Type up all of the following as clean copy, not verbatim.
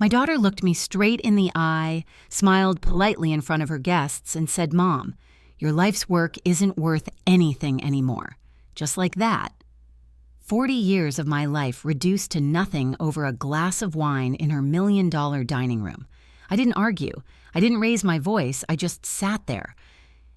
My daughter looked me straight in the eye, smiled politely in front of her guests, and said, "Mom, your life's work isn't worth anything anymore." Just like that. 40 years of my life reduced to nothing over a glass of wine in her $1 million dining room. I didn't argue. I didn't raise my voice. I just sat there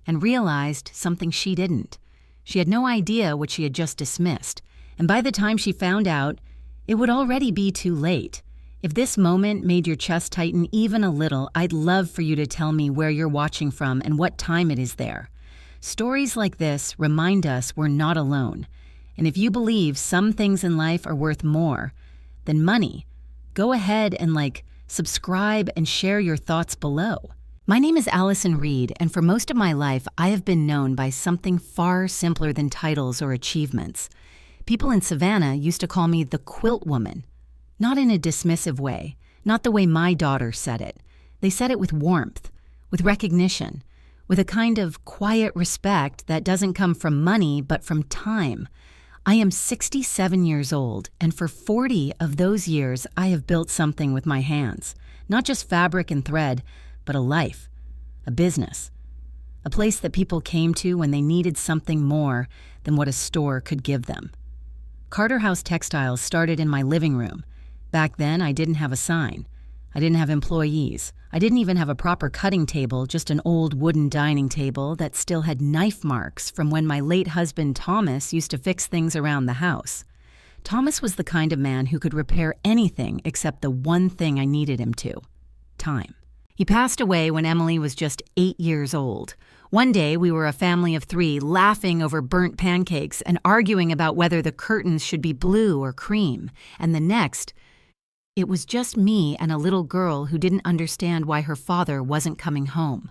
and realized something she didn't. She had no idea what she had just dismissed, and by the time she found out, it would already be too late. If this moment made your chest tighten even a little, I'd love for you to tell me where you're watching from and what time it is there. Stories like this remind us we're not alone. And if you believe some things in life are worth more than money, go ahead and subscribe and share your thoughts below. My name is Allison Reed, and for most of my life, I have been known by something far simpler than titles or achievements. People in Savannah used to call me the Quilt Woman. Not in a dismissive way, not the way my daughter said it. They said it with warmth, with recognition, with a kind of quiet respect that doesn't come from money but from time. I am 67 years old, and for 40 of those years, I have built something with my hands. Not just fabric and thread, but a life, a business, a place that people came to when they needed something more than what a store could give them. Carter House Textiles started in my living room. Back then, I didn't have a sign. I didn't have employees. I didn't even have a proper cutting table, just an old wooden dining table that still had knife marks from when my late husband Thomas used to fix things around the house. Thomas was the kind of man who could repair anything except the one thing I needed him to: time. He passed away when Emily was just 8 years old. One day, we were a family of 3 laughing over burnt pancakes and arguing about whether the curtains should be blue or cream. And the next, it was just me and a little girl who didn't understand why her father wasn't coming home.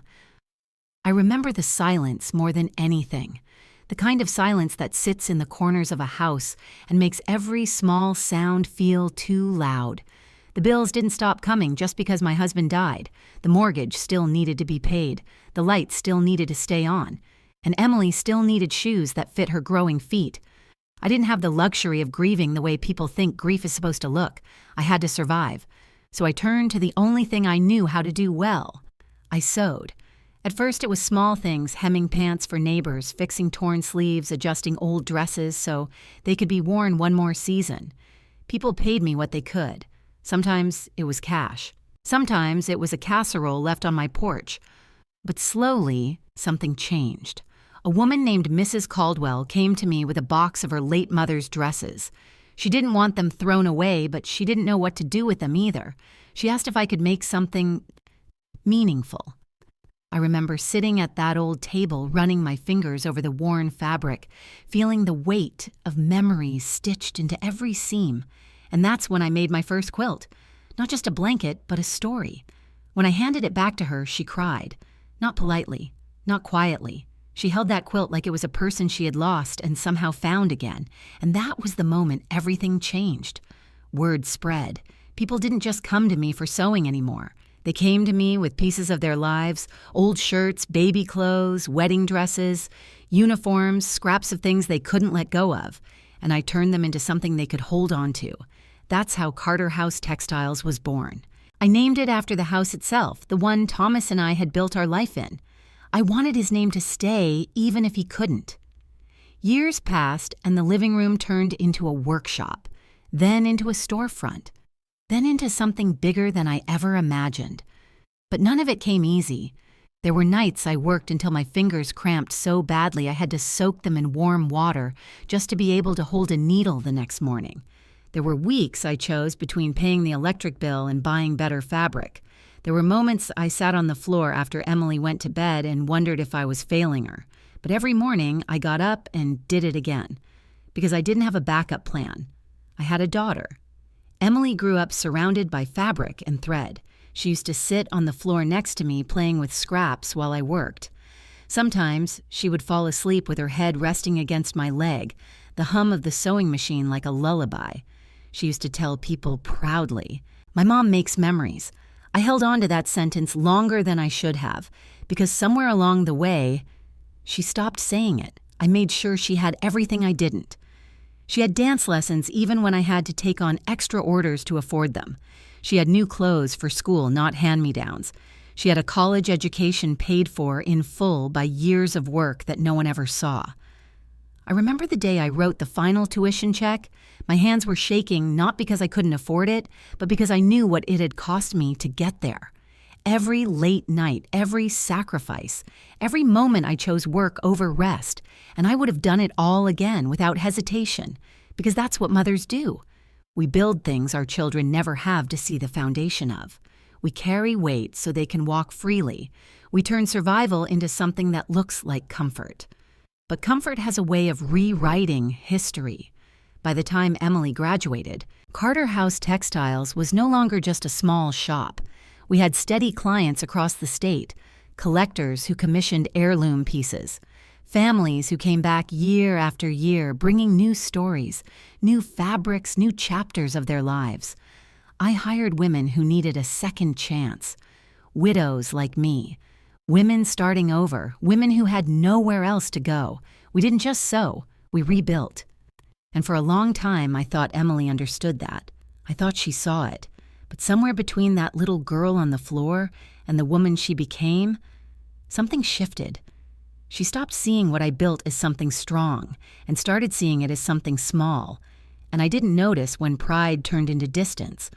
I remember the silence more than anything, the kind of silence that sits in the corners of a house and makes every small sound feel too loud. The bills didn't stop coming just because my husband died. The mortgage still needed to be paid. The lights still needed to stay on. And Emily still needed shoes that fit her growing feet. I didn't have the luxury of grieving the way people think grief is supposed to look. I had to survive. So I turned to the only thing I knew how to do well. I sewed. At first it was small things, hemming pants for neighbors, fixing torn sleeves, adjusting old dresses so they could be worn one more season. People paid me what they could. Sometimes it was cash. Sometimes it was a casserole left on my porch. But slowly, something changed. A woman named Mrs. Caldwell came to me with a box of her late mother's dresses. She didn't want them thrown away, but she didn't know what to do with them either. She asked if I could make something meaningful. I remember sitting at that old table, running my fingers over the worn fabric, feeling the weight of memories stitched into every seam. And that's when I made my first quilt. Not just a blanket, but a story. When I handed it back to her, she cried. Not politely, not quietly. She held that quilt like it was a person she had lost and somehow found again. And that was the moment everything changed. Word spread. People didn't just come to me for sewing anymore. They came to me with pieces of their lives, old shirts, baby clothes, wedding dresses, uniforms, scraps of things they couldn't let go of. And I turned them into something they could hold on to. That's how Carter House Textiles was born. I named it after the house itself, the one Thomas and I had built our life in. I wanted his name to stay even if he couldn't. Years passed and the living room turned into a workshop, then into a storefront, then into something bigger than I ever imagined. But none of it came easy. There were nights I worked until my fingers cramped so badly I had to soak them in warm water just to be able to hold a needle the next morning. There were weeks I chose between paying the electric bill and buying better fabric. There were moments I sat on the floor after Emily went to bed and wondered if I was failing her. But every morning I got up and did it again, because I didn't have a backup plan. I had a daughter. Emily grew up surrounded by fabric and thread. She used to sit on the floor next to me playing with scraps while I worked. Sometimes she would fall asleep with her head resting against my leg, the hum of the sewing machine like a lullaby. She used to tell people proudly, "My mom makes memories." I held on to that sentence longer than I should have, because somewhere along the way, she stopped saying it. I made sure she had everything I didn't. She had dance lessons even when I had to take on extra orders to afford them. She had new clothes for school, not hand-me-downs. She had a college education paid for in full by years of work that no one ever saw. I remember the day I wrote the final tuition check. My hands were shaking not because I couldn't afford it, but because I knew what it had cost me to get there. Every late night, every sacrifice, every moment I chose work over rest, and I would have done it all again without hesitation, because that's what mothers do. We build things our children never have to see the foundation of. We carry weight so they can walk freely. We turn survival into something that looks like comfort. But comfort has a way of rewriting history. By the time Emily graduated, Carter House Textiles was no longer just a small shop. We had steady clients across the state, collectors who commissioned heirloom pieces, families who came back year after year bringing new stories, new fabrics, new chapters of their lives. I hired women who needed a second chance, widows like me, women starting over, women who had nowhere else to go. We didn't just sew, we rebuilt. And for a long time, I thought Emily understood that. I thought she saw it. But somewhere between that little girl on the floor and the woman she became, something shifted. She stopped seeing what I built as something strong and started seeing it as something small. And I didn't notice when pride turned into distance,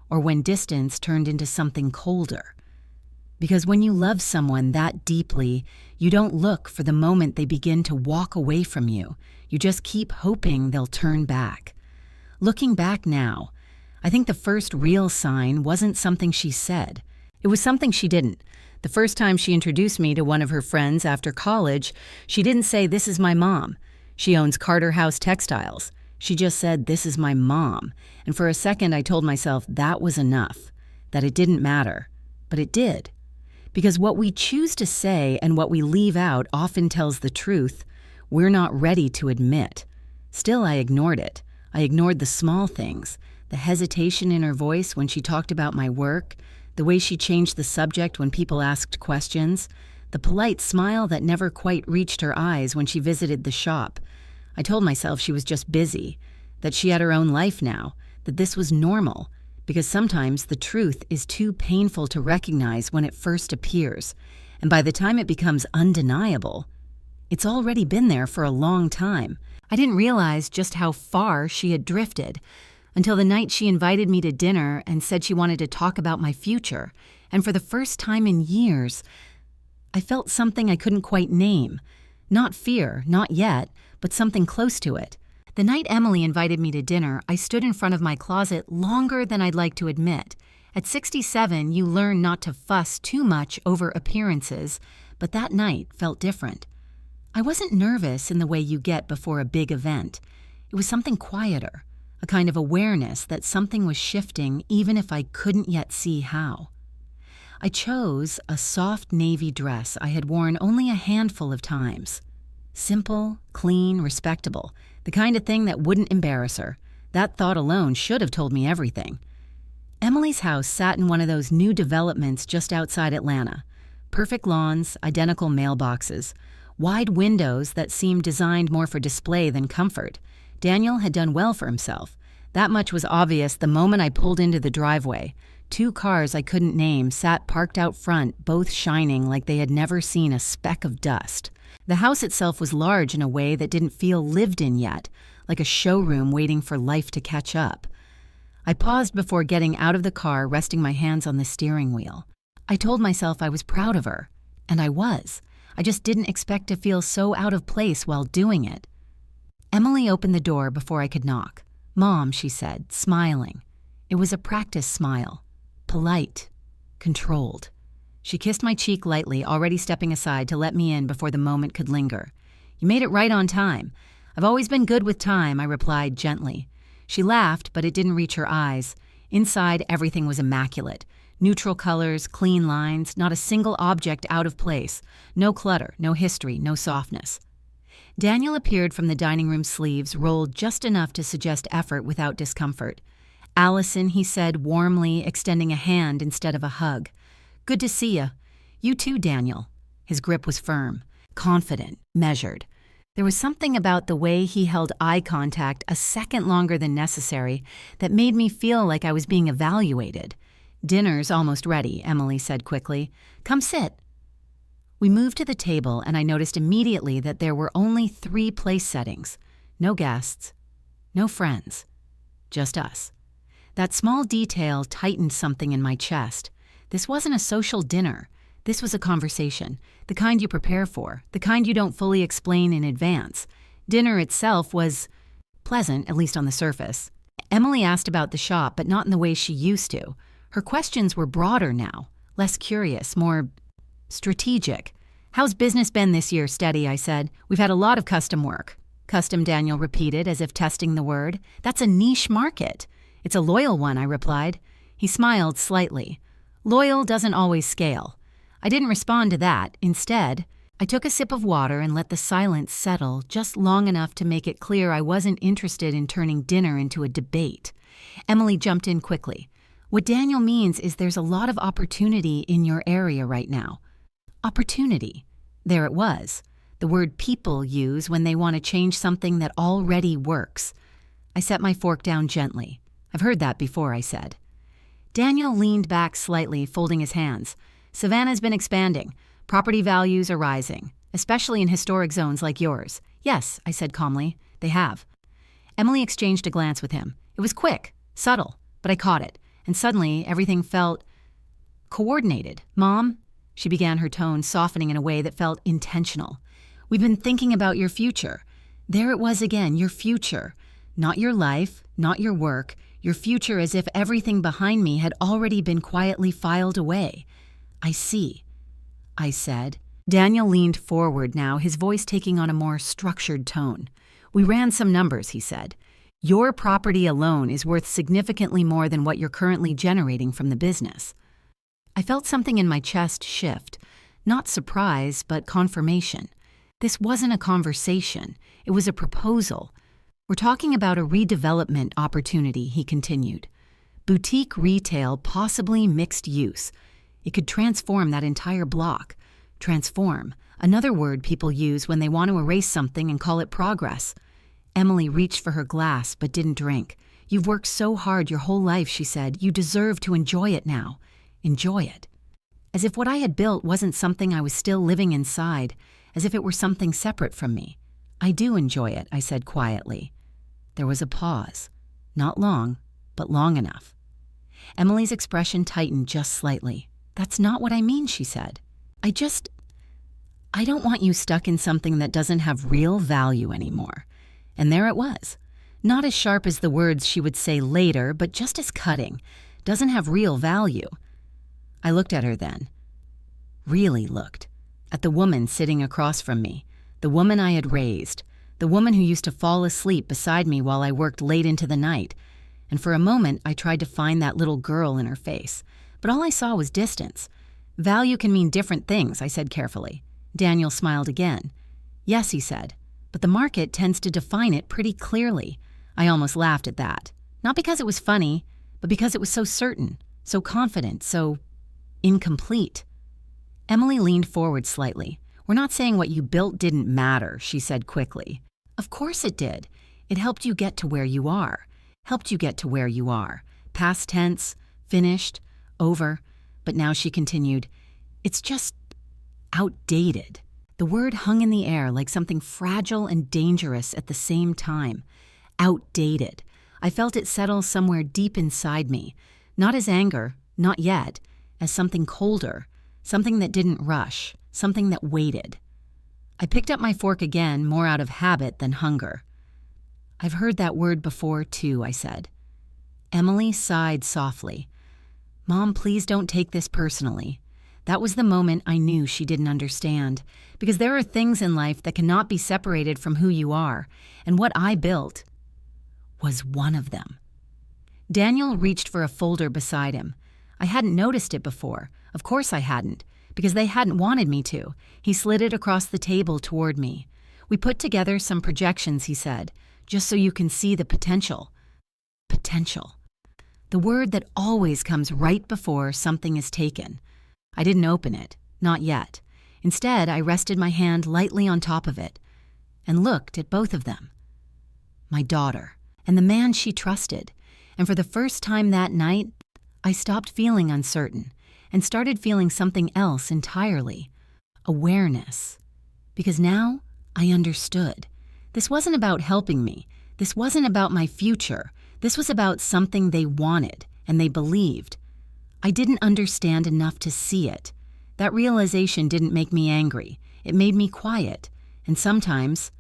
or when distance turned into something colder. Because when you love someone that deeply, you don't look for the moment they begin to walk away from you. You just keep hoping they'll turn back. Looking back now, I think the first real sign wasn't something she said. It was something she didn't. The first time she introduced me to one of her friends after college, she didn't say, "This is my mom. She owns Carter House Textiles." She just said, "This is my mom." And for a second, I told myself that was enough, that it didn't matter. But it did. Because what we choose to say and what we leave out often tells the truth we're not ready to admit. Still, I ignored it. I ignored the small things, the hesitation in her voice when she talked about my work, the way she changed the subject when people asked questions, the polite smile that never quite reached her eyes when she visited the shop. I told myself she was just busy, that she had her own life now, that this was normal, because sometimes the truth is too painful to recognize when it first appears, and by the time it becomes undeniable, it's already been there for a long time. I didn't realize just how far she had drifted until the night she invited me to dinner and said she wanted to talk about my future, and for the first time in years, I felt something I couldn't quite name. Not fear, not yet, but something close to it. The night Emily invited me to dinner, I stood in front of my closet longer than I'd like to admit. At 67, you learn not to fuss too much over appearances, but that night felt different. I wasn't nervous in the way you get before a big event. It was something quieter, a kind of awareness that something was shifting even if I couldn't yet see how. I chose a soft navy dress I had worn only a handful of times. Simple, clean, respectable, the kind of thing that wouldn't embarrass her. That thought alone should have told me everything. Emily's house sat in one of those new developments just outside Atlanta. Perfect lawns, identical mailboxes, wide windows that seemed designed more for display than comfort. Daniel had done well for himself. That much was obvious the moment I pulled into the driveway. 2 cars I couldn't name sat parked out front, both shining like they had never seen a speck of dust. The house itself was large in a way that didn't feel lived in yet, like a showroom waiting for life to catch up. I paused before getting out of the car, resting my hands on the steering wheel. I told myself I was proud of her, and I was. I just didn't expect to feel so out of place while doing it. Emily opened the door before I could knock. "Mom," she said, smiling. It was a practice smile. Polite. Controlled. She kissed my cheek lightly, already stepping aside to let me in before the moment could linger. "You made it right on time." "I've always been good with time," I replied gently. She laughed, but it didn't reach her eyes. Inside, everything was immaculate. Neutral colors, clean lines, not a single object out of place. No clutter, no history, no softness. Daniel appeared from the dining room sleeves, rolled just enough to suggest effort without discomfort. "Allison," he said warmly, extending a hand instead of a hug. "Good to see you. You too, Daniel." His grip was firm, confident, measured. There was something about the way he held eye contact a second longer than necessary that made me feel like I was being evaluated. "Dinner's almost ready," Emily said quickly. "Come sit." We moved to the table, and I noticed immediately that there were only 3 place settings. No guests, no friends, just us. That small detail tightened something in my chest. This wasn't a social dinner. This was a conversation, the kind you prepare for, the kind you don't fully explain in advance. Dinner itself was pleasant, at least on the surface. Emily asked about the shop, but not in the way she used to. Her questions were broader now, less curious, more strategic. "How's business been this year?" "Steady," I said. "We've had a lot of custom work." "Custom," Daniel repeated, as if testing the word. "That's a niche market." "It's a loyal one," I replied. He smiled slightly. "Loyal doesn't always scale." I didn't respond to that. Instead, I took a sip of water and let the silence settle just long enough to make it clear I wasn't interested in turning dinner into a debate. Emily jumped in quickly. "What Daniel means is there's a lot of opportunity in your area right now." Opportunity. There it was. The word people use when they want to change something that already works. I set my fork down gently. "I've heard that before," I said. Daniel leaned back slightly, folding his hands. "Savannah's been expanding. Property values are rising, especially in historic zones like yours." "Yes," I said calmly, "they have." Emily exchanged a glance with him. It was quick, subtle, but I caught it, and suddenly everything felt coordinated. "Mom," she began, her tone softening in a way that felt intentional. "We've been thinking about your future." There it was again, your future. Not your life, not your work, your future, as if everything behind me had already been quietly filed away. "I see," I said. Daniel leaned forward now, his voice taking on a more structured tone. "We ran some numbers," he said. "Your property alone is worth significantly more than what you're currently generating from the business." I felt something in my chest shift. Not surprise, but confirmation. This wasn't a conversation. It was a proposal. "We're talking about a redevelopment opportunity," he continued. "Boutique retail, possibly mixed use. It could transform that entire block. Transform, another word people use when they want to erase something and call it progress." Emily reached for her glass but didn't drink. "You've worked so hard your whole life," she said. "You deserve to enjoy it now. Enjoy it." As if what I had built wasn't something I was still living inside, as if it were something separate from me. "I do enjoy it," I said quietly. There was a pause. Not long, but long enough. Emily's expression tightened just slightly. "That's not what I mean," she said. I don't want you stuck in something that doesn't have real value anymore." And there it was. Not as sharp as the words she would say later, but just as cutting. "Doesn't have real value." I looked at her then. Really looked. At the woman sitting across from me. The woman I had raised. The woman who used to fall asleep beside me while I worked late into the night. And for a moment, I tried to find that little girl in her face. But all I saw was distance. "Value can mean different things," I said carefully. Daniel smiled again. "Yes," he said, "but the market tends to define it pretty clearly." I almost laughed at that. Not because it was funny, but because it was so certain, so confident, so incomplete. Emily leaned forward slightly. "We're not saying what you built didn't matter," she said quickly. "Of course it did. It helped you get to where you are. Helped you get to where you are. Past tense, finished, over." But now she continued, "It's just outdated." The word hung in the air like something fragile and dangerous at the same time. Outdated. I felt it settle somewhere deep inside me. Not as anger, not yet, as something colder, something that didn't rush, something that waited. I picked up my fork again, more out of habit than hunger. "I've heard that word before, too," I said. Emily sighed softly. "Mom, please don't take this personally." That was the moment I knew she didn't understand, because there are things in life that cannot be separated from who you are, and what I built was one of them. Daniel reached for a folder beside him. I hadn't noticed it before. Of course I hadn't, because they hadn't wanted me to. He slid it across the table toward me. "We put together some projections," he said, "just so you can see the potential." Potential. The word that always comes right before something is taken. I didn't open it, not yet. Instead, I rested my hand lightly on top of it and looked at both of them. My daughter, and the man she trusted. And for the first time that night, I stopped feeling uncertain and started feeling something else entirely. Awareness. Because now I understood. This wasn't about helping me. This wasn't about my future. This was about something they wanted and they believed. I didn't understand enough to see it. That realization didn't make me angry. It made me quiet. And sometimes,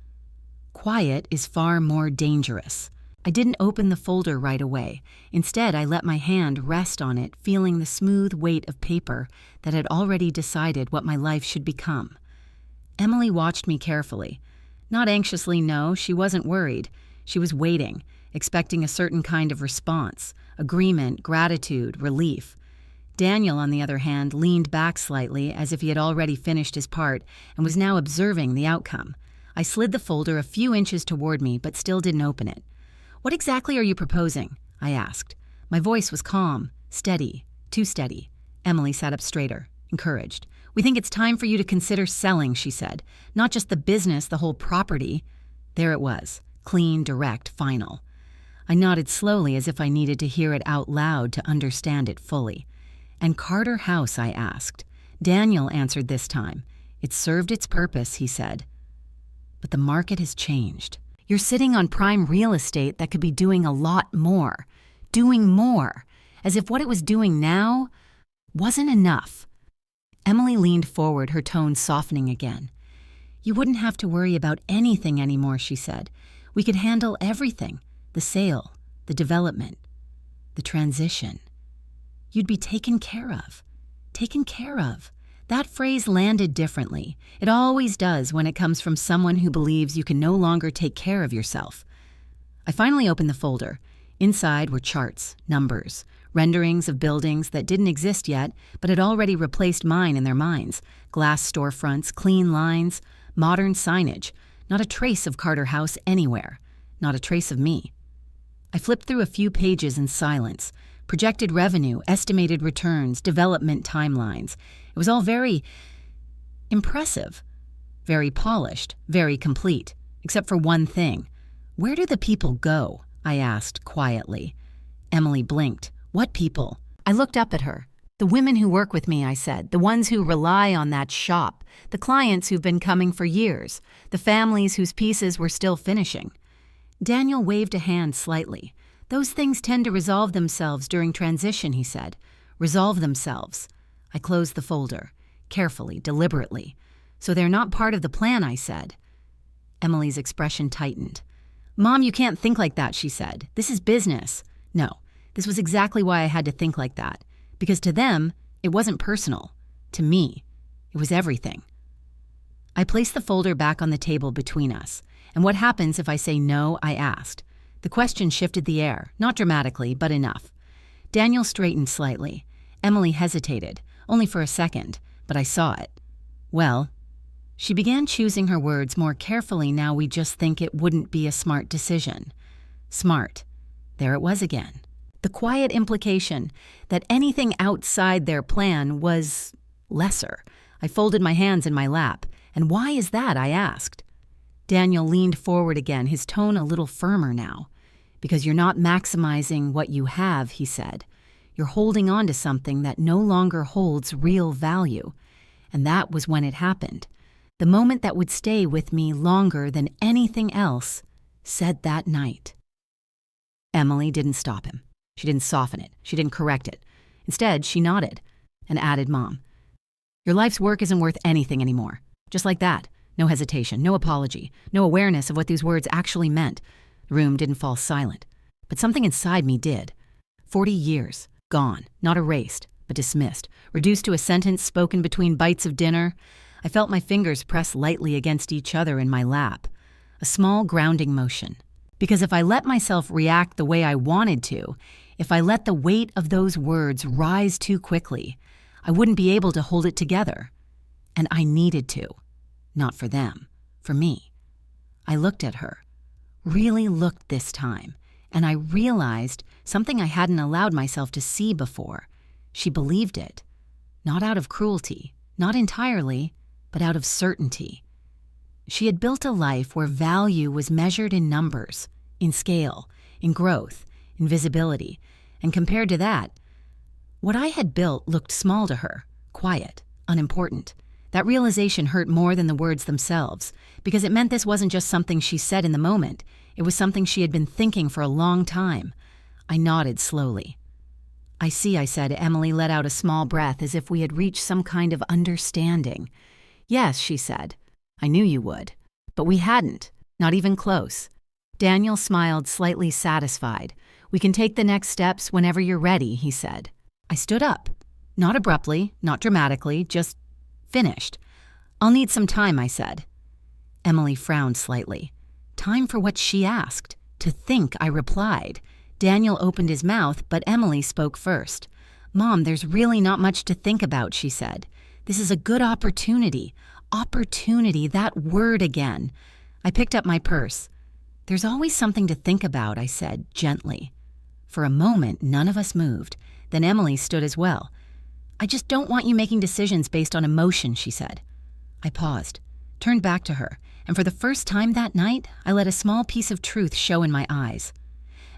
quiet is far more dangerous. I didn't open the folder right away. Instead, I let my hand rest on it, feeling the smooth weight of paper that had already decided what my life should become. Emily watched me carefully. Not anxiously, no, she wasn't worried. She was waiting, expecting a certain kind of response, agreement, gratitude, relief. Daniel, on the other hand, leaned back slightly as if he had already finished his part and was now observing the outcome. I slid the folder a few inches toward me, but still didn't open it. "What exactly are you proposing?" I asked. My voice was calm, steady, too steady. Emily sat up straighter, encouraged. "We think it's time for you to consider selling," she said. "Not just the business, the whole property." There it was, clean, direct, final. I nodded slowly as if I needed to hear it out loud to understand it fully. "And Carter House?" I asked. Daniel answered this time. "It served its purpose," he said. "But the market has changed. You're sitting on prime real estate that could be doing a lot more. Doing more. As if what it was doing now wasn't enough." Emily leaned forward, her tone softening again. "You wouldn't have to worry about anything anymore," she said. "We could handle everything. The sale, the development, the transition. You'd be taken care of. Taken care of." That phrase landed differently. It always does when it comes from someone who believes you can no longer take care of yourself. I finally opened the folder. Inside were charts, numbers, renderings of buildings that didn't exist yet, but had already replaced mine in their minds. Glass storefronts, clean lines, modern signage. Not a trace of Carter House anywhere. Not a trace of me. I flipped through a few pages in silence. Projected revenue, estimated returns, development timelines. It was all very impressive, very polished, very complete, except for one thing. "Where do the people go?" I asked quietly. Emily blinked. "What people?" I looked up at her. "The women who work with me," I said. "The ones who rely on that shop. The clients who've been coming for years. The families whose pieces we're still finishing." Daniel waved a hand slightly. "Those things tend to resolve themselves during transition," he said. "Resolve themselves." I closed the folder, carefully, deliberately. "So they're not part of the plan," I said. Emily's expression tightened. "Mom, you can't think like that," she said. "This is business." No, this was exactly why I had to think like that. Because to them, it wasn't personal. To me, it was everything. I placed the folder back on the table between us. "And what happens if I say no?" I asked. The question shifted the air, not dramatically, but enough. Daniel straightened slightly. Emily hesitated, only for a second, but I saw it. "Well," she began choosing her words more carefully now. "We just think it wouldn't be a smart decision." Smart. There it was again. The quiet implication that anything outside their plan was lesser. I folded my hands in my lap. "And why is that?" I asked. Daniel leaned forward again, his tone a little firmer now. "Because you're not maximizing what you have," he said. "You're holding on to something that no longer holds real value." And that was when it happened. The moment that would stay with me longer than anything else, said that night. Emily didn't stop him. She didn't soften it. She didn't correct it. Instead, she nodded and added, "Mom, your life's work isn't worth anything anymore." Just like that. No hesitation, no apology, no awareness of what these words actually meant. The room didn't fall silent. But something inside me did. 40 years, gone, not erased, but dismissed, reduced to a sentence spoken between bites of dinner. I felt my fingers press lightly against each other in my lap. A small grounding motion. Because if I let myself react the way I wanted to, if I let the weight of those words rise too quickly, I wouldn't be able to hold it together. And I needed to. Not for them, for me. I looked at her, really looked this time, and I realized something I hadn't allowed myself to see before. She believed it. Not out of cruelty, not entirely, but out of certainty. She had built a life where value was measured in numbers, in scale, in growth, in visibility, and compared to that, What I had built looked small to her, quiet, unimportant. That realization hurt more than the words themselves, because it meant this wasn't just something she said in the moment. It was something she had been thinking for a long time. I nodded slowly. "I see," I said. Emily let out a small breath as if we had reached some kind of understanding. "Yes," she said. "I knew you would. But we hadn't, not even close." Daniel smiled, slightly satisfied. "We can take the next steps whenever you're ready," he said. I stood up. Not abruptly, not dramatically, just finished. "I'll need some time," I said. Emily frowned slightly. Time for what she asked. To think, I replied. Daniel opened his mouth, but Emily spoke first. "Mom, there's really not much to think about," she said. "This is a good opportunity. Opportunity, that word again." I picked up my purse. "There's always something to think about," I said, gently. For a moment, none of us moved. Then Emily stood as well. "I just don't want you making decisions based on emotion," she said. I paused, turned back to her, and for the first time that night, I let a small piece of truth show in my eyes.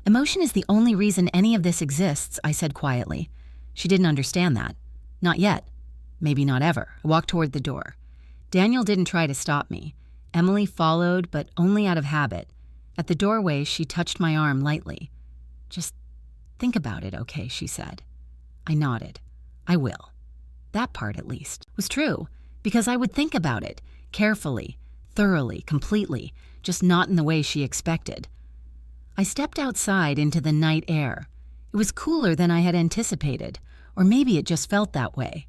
"Emotion is the only reason any of this exists," I said quietly. She didn't understand that. Not yet. Maybe not ever. I walked toward the door. Daniel didn't try to stop me. Emily followed, but only out of habit. At the doorway, she touched my arm lightly. "Just think about it, okay?" she said. I nodded. "I will." That part, at least, was true, because I would think about it, carefully, thoroughly, completely, just not in the way she expected. I stepped outside into the night air. It was cooler than I had anticipated, or maybe it just felt that way.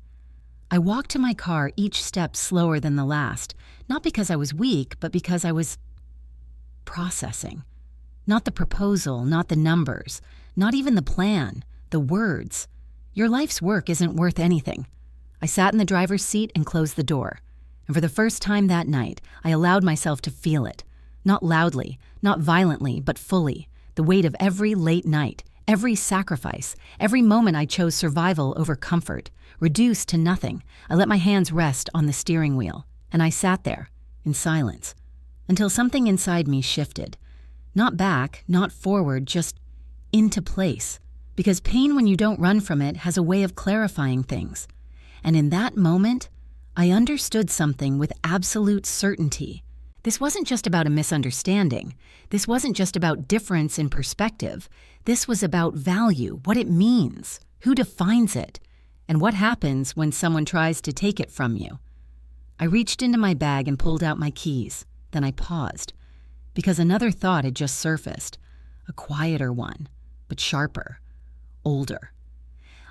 I walked to my car, each step slower than the last, not because I was weak, but because I was processing. Not the proposal, not the numbers, not even the plan, the words. Your life's work isn't worth anything. I sat in the driver's seat and closed the door. And for the first time that night, I allowed myself to feel it. Not loudly, not violently, but fully. The weight of every late night, every sacrifice, every moment I chose survival over comfort. Reduced to nothing, I let my hands rest on the steering wheel. And I sat there, in silence, until something inside me shifted. Not back, not forward, just into place. Because pain, when you don't run from it, has a way of clarifying things. And in that moment, I understood something with absolute certainty. This wasn't just about a misunderstanding. This wasn't just about difference in perspective. This was about value, what it means, who defines it, and what happens when someone tries to take it from you. I reached into my bag and pulled out my keys. Then I paused, because another thought had just surfaced. A quieter one, but sharper, older.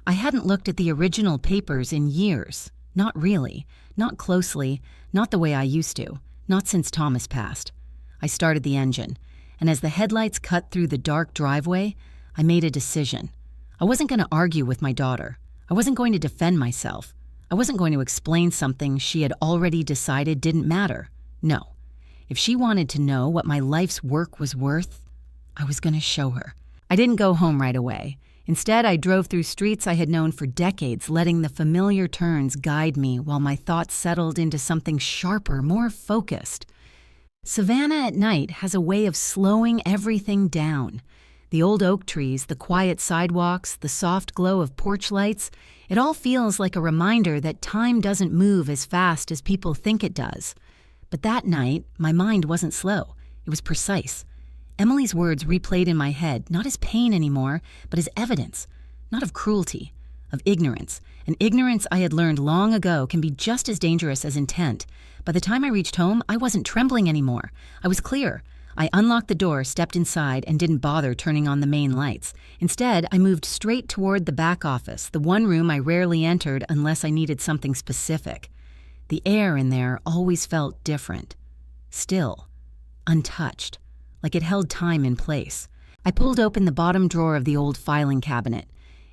I hadn't looked at the original papers in years. Not really, not closely, not the way I used to, not since Thomas passed. I started the engine, and as the headlights cut through the dark driveway, I made a decision. I wasn't going to argue with my daughter. I wasn't going to defend myself. I wasn't going to explain something she had already decided didn't matter. No. If she wanted to know what my life's work was worth, I was going to show her. I didn't go home right away. Instead, I drove through streets I had known for decades, letting the familiar turns guide me while my thoughts settled into something sharper, more focused. Savannah at night has a way of slowing everything down. The old oak trees, the quiet sidewalks, the soft glow of porch lights, it all feels like a reminder that time doesn't move as fast as people think it does. But that night, my mind wasn't slow. It was precise. Emily's words replayed in my head, not as pain anymore, but as evidence, not of cruelty, of ignorance. And ignorance I had learned long ago can be just as dangerous as intent. By the time I reached home, I wasn't trembling anymore. I was clear. I unlocked the door, stepped inside, and didn't bother turning on the main lights. Instead, I moved straight toward the back office, the one room I rarely entered unless I needed something specific. The air in there always felt different. Still. Untouched. Like it held time in place. I pulled open the bottom drawer of the old filing cabinet.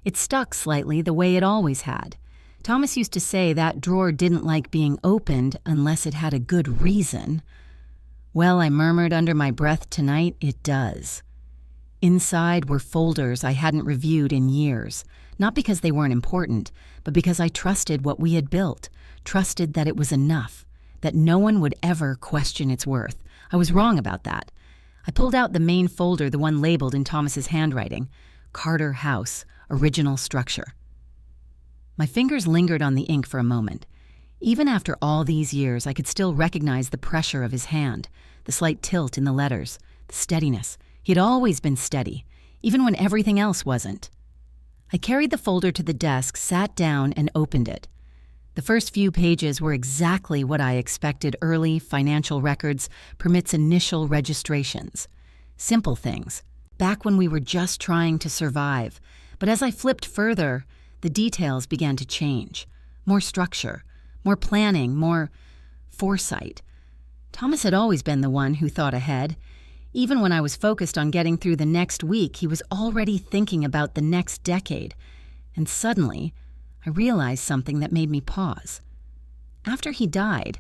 It stuck slightly the way it always had. Thomas used to say that drawer didn't like being opened unless it had a good reason. Well, I murmured under my breath tonight, it does. Inside were folders I hadn't reviewed in years, not because they weren't important, but because I trusted what we had built, trusted that it was enough, that no one would ever question its worth. I was wrong about that. I pulled out the main folder, the one labeled in Thomas's handwriting, Carter House, Original Structure. My fingers lingered on the ink for a moment. Even after all these years, I could still recognize the pressure of his hand, the slight tilt in the letters, the steadiness. He had always been steady, even when everything else wasn't. I carried the folder to the desk, sat down, and opened it. The first few pages were exactly what I expected. Early financial records, permits, initial registrations. Simple things, back when we were just trying to survive. But as I flipped further, the details began to change. More structure, more planning, more foresight. Thomas had always been the one who thought ahead. Even when I was focused on getting through the next week, he was already thinking about the next decade. And suddenly, I realized something that made me pause. After he died,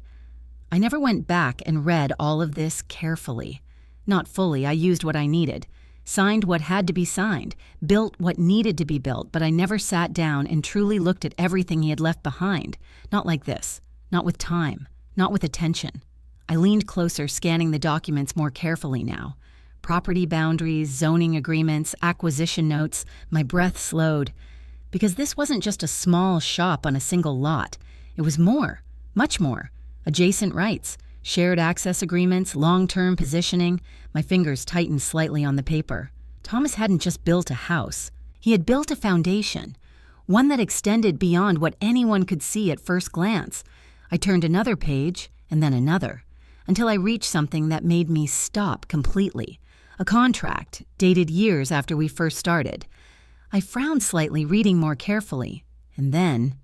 I never went back and read all of this carefully. Not fully. I used what I needed, signed what had to be signed, built what needed to be built, but I never sat down and truly looked at everything he had left behind. Not like this. Not with time. Not with attention. I leaned closer, scanning the documents more carefully now. Property boundaries, zoning agreements, acquisition notes. My breath slowed. Because this wasn't just a small shop on a single lot. It was more, much more. Adjacent rights, shared access agreements, long-term positioning. My fingers tightened slightly on the paper. Thomas hadn't just built a house. He had built a foundation, one that extended beyond what anyone could see at first glance. I turned another page, and then another, until I reached something that made me stop completely. A contract, dated years after we first started. I frowned slightly, reading more carefully, and then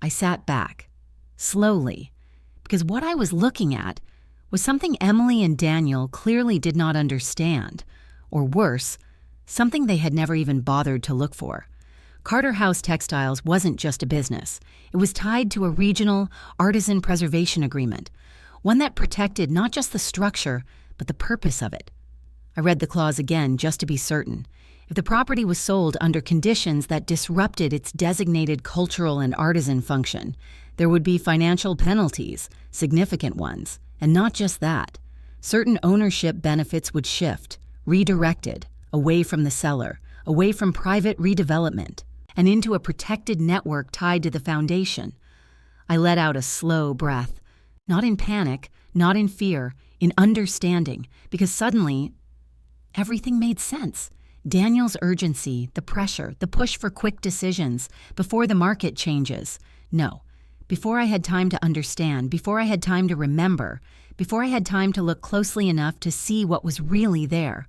I sat back, slowly, because what I was looking at was something Emily and Daniel clearly did not understand, or worse, something they had never even bothered to look for. Carter House Textiles wasn't just a business. It was tied to a regional artisan preservation agreement, one that protected not just the structure, but the purpose of it. I read the clause again just to be certain. If the property was sold under conditions that disrupted its designated cultural and artisan function, there would be financial penalties, significant ones. And not just that. Certain ownership benefits would shift, redirected, away from the seller, away from private redevelopment, and into a protected network tied to the foundation. I let out a slow breath, not in panic, not in fear, in understanding, because suddenly everything made sense. Daniel's urgency, the pressure, the push for quick decisions before the market changes. No, before I had time to understand, before I had time to remember, before I had time to look closely enough to see what was really there.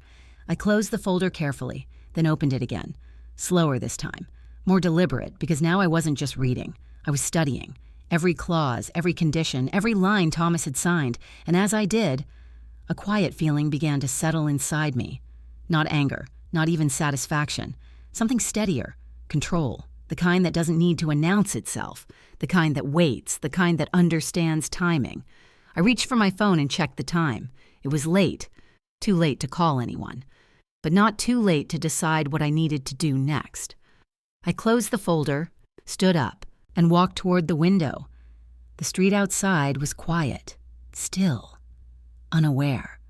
I closed the folder carefully, then opened it again. Slower this time, more deliberate, because now I wasn't just reading. I was studying. Every clause, every condition, every line Thomas had signed, and as I did, a quiet feeling began to settle inside me. Not anger, not even satisfaction. Something steadier, control, the kind that doesn't need to announce itself, the kind that waits, the kind that understands timing. I reached for my phone and checked the time. It was late. Too late to call anyone, but not too late to decide what I needed to do next. I closed the folder, stood up, and walked toward the window. The street outside was quiet, still, unaware.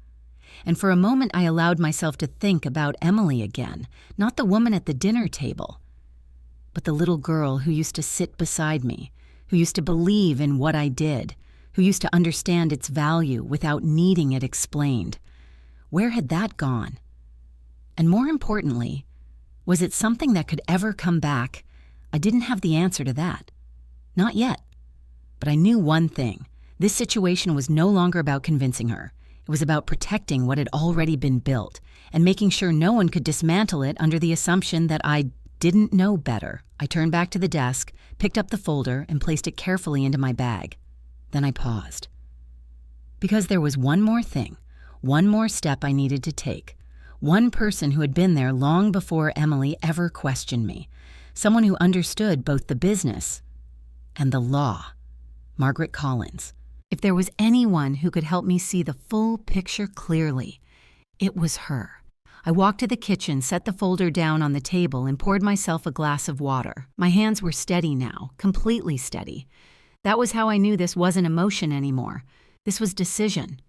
And for a moment I allowed myself to think about Emily again, not the woman at the dinner table, but the little girl who used to sit beside me, who used to believe in what I did, who used to understand its value without needing it explained. Where had that gone? And more importantly, was it something that could ever come back? I didn't have the answer to that. Not yet. But I knew one thing. This situation was no longer about convincing her. It was about protecting what had already been built and making sure no one could dismantle it under the assumption that I didn't know better. I turned back to the desk, picked up the folder, and placed it carefully into my bag. Then I paused. Because there was one more thing, one more step I needed to take. One person who had been there long before Emily ever questioned me. Someone who understood both the business and the law. Margaret Collins. If there was anyone who could help me see the full picture clearly, it was her. I walked to the kitchen, set the folder down on the table, and poured myself a glass of water. My hands were steady now, completely steady. That was how I knew this wasn't emotion anymore. This was decision.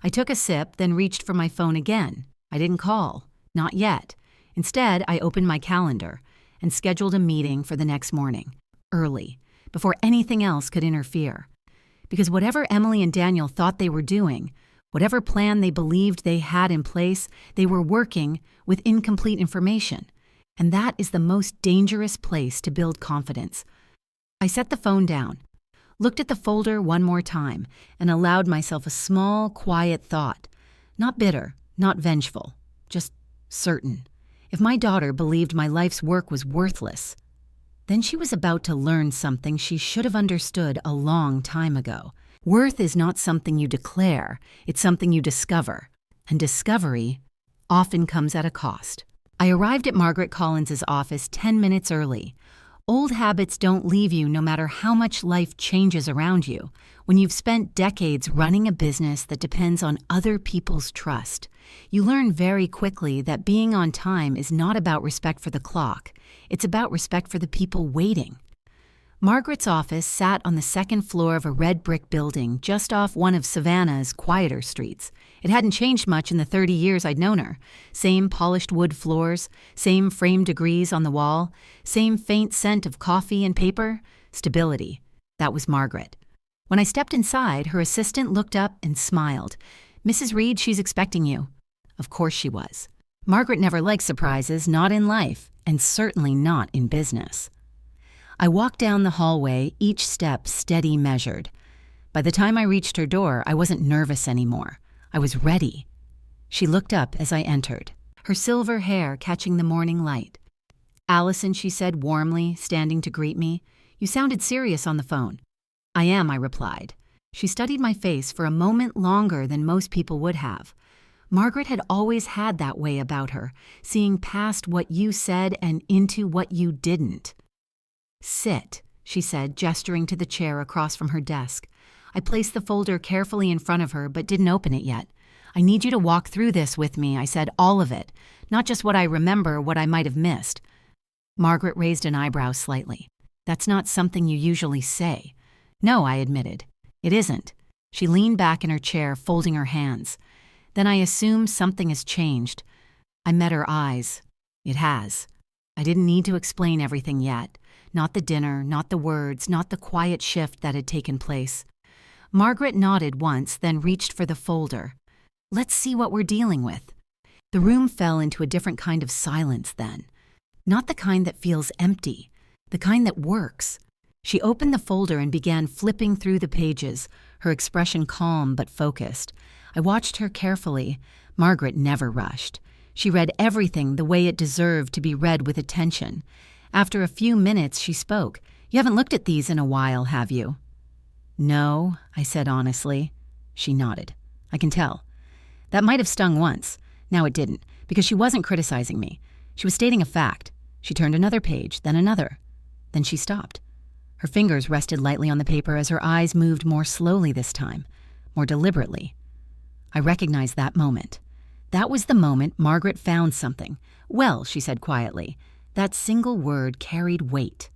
I took a sip, then reached for my phone again. I didn't call. Not yet. Instead, I opened my calendar. and scheduled a meeting for the next morning, early, before anything else could interfere. Because whatever Emily and Daniel thought they were doing, whatever plan they believed they had in place, they were working with incomplete information. And that is the most dangerous place to build confidence. I set the phone down, looked at the folder one more time, and allowed myself a small, quiet thought. Not bitter, not vengeful, just certain. If my daughter believed my life's work was worthless, then she was about to learn something she should have understood a long time ago. Worth is not something you declare, it's something you discover. And discovery often comes at a cost. I arrived at Margaret Collins's office 10 minutes early. Old habits don't leave you no matter how much life changes around you. When you've spent decades running a business that depends on other people's trust, you learn very quickly that being on time is not about respect for the clock. It's about respect for the people waiting. Margaret's office sat on the second floor of a red brick building just off one of Savannah's quieter streets. It hadn't changed much in the 30 years I'd known her. Same polished wood floors, same framed degrees on the wall, same faint scent of coffee and paper. Stability. That was Margaret. When I stepped inside, her assistant looked up and smiled. "Mrs. Reed, she's expecting you." Of course she was. Margaret never liked surprises, not in life, and certainly not in business. I walked down the hallway, each step steady measured. By the time I reached her door, I wasn't nervous anymore. I was ready. She looked up as I entered, her silver hair catching the morning light. "Allison," she said warmly, standing to greet me. "You sounded serious on the phone." "I am," I replied. She studied my face for a moment longer than most people would have. Margaret had always had that way about her, seeing past what you said and into what you didn't. "Sit," she said, gesturing to the chair across from her desk. I placed the folder carefully in front of her, but didn't open it yet. "I need you to walk through this with me," I said, "all of it. Not just what I remember, what I might have missed." Margaret raised an eyebrow slightly. "That's not something you usually say." "No," I admitted. "It isn't." She leaned back in her chair, folding her hands. "Then I assume something has changed." I met her eyes. It has. I didn't need to explain everything yet. Not the dinner, not the words, not the quiet shift that had taken place. Margaret nodded once, then reached for the folder. "Let's see what we're dealing with." The room fell into a different kind of silence then. Not the kind that feels empty, the kind that works. She opened the folder and began flipping through the pages, her expression calm but focused. I watched her carefully. Margaret never rushed. She read everything the way it deserved to be read with attention. After a few minutes, she spoke. "You haven't looked at these in a while, have you?" "No," I said honestly. She nodded. "I can tell." That might have stung once. Now it didn't, because she wasn't criticizing me. She was stating a fact. She turned another page, then another. Then she stopped. Her fingers rested lightly on the paper as her eyes moved more slowly this time, more deliberately. I recognized that moment. That was the moment Margaret found something. "Well," she said quietly. That single word carried weight.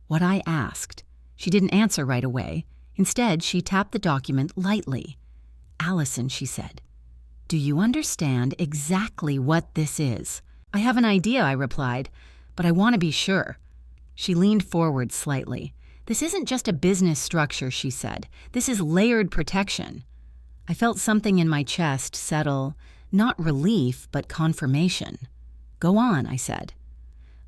What I asked. She didn't answer right away. Instead, she tapped the document lightly. "Allison," she said, "do you understand exactly what this is?" "I have an idea," I replied, "but I want to be sure." She leaned forward slightly. "This isn't just a business structure," she said. "This is layered protection." I felt something in my chest settle, not relief, but confirmation. "Go on," I said.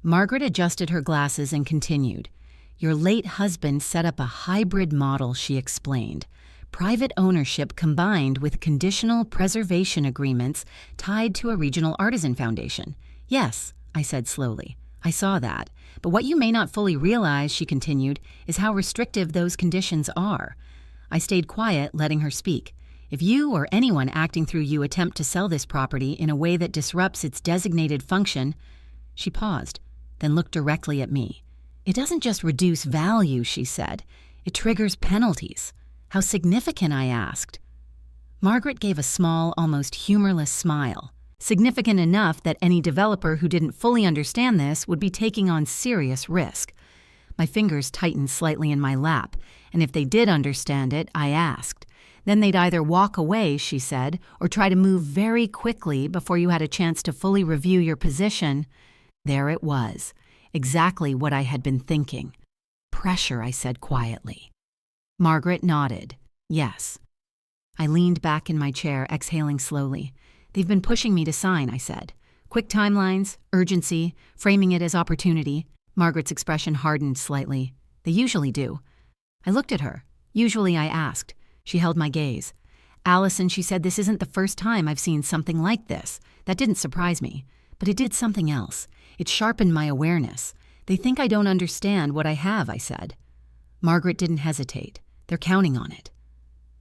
Margaret adjusted her glasses and continued. "Your late husband set up a hybrid model," she explained. "Private ownership combined with conditional preservation agreements tied to a regional artisan foundation." "Yes," I said slowly. "I saw that. But what you may not fully realize," she continued, "is how restrictive those conditions are." I stayed quiet, letting her speak. "If you or anyone acting through you attempt to sell this property in a way that disrupts its designated function—" She paused, then looked directly at me. "It doesn't just reduce value," she said. "It triggers penalties." "How significant?" I asked. Margaret gave a small, almost humorless smile. "Significant enough that any developer who didn't fully understand this would be taking on serious risk." My fingers tightened slightly in my lap, and if they did understand it, I asked. "Then they'd either walk away," she said, "or try to move very quickly before you had a chance to fully review your position." There it was. exactly what I had been thinking. Pressure, I said quietly. Margaret nodded. Yes. I leaned back in my chair, exhaling slowly. They've been pushing me to sign, I said. Quick timelines, urgency, framing it as opportunity. Margaret's expression hardened slightly. They usually do. I looked at her. Usually, I asked. She held my gaze. Allison, she said, this isn't the first time I've seen something like this. That didn't surprise me. But it did something else. It sharpened my awareness. They think I don't understand what I have, I said. Margaret didn't hesitate. They're counting on it.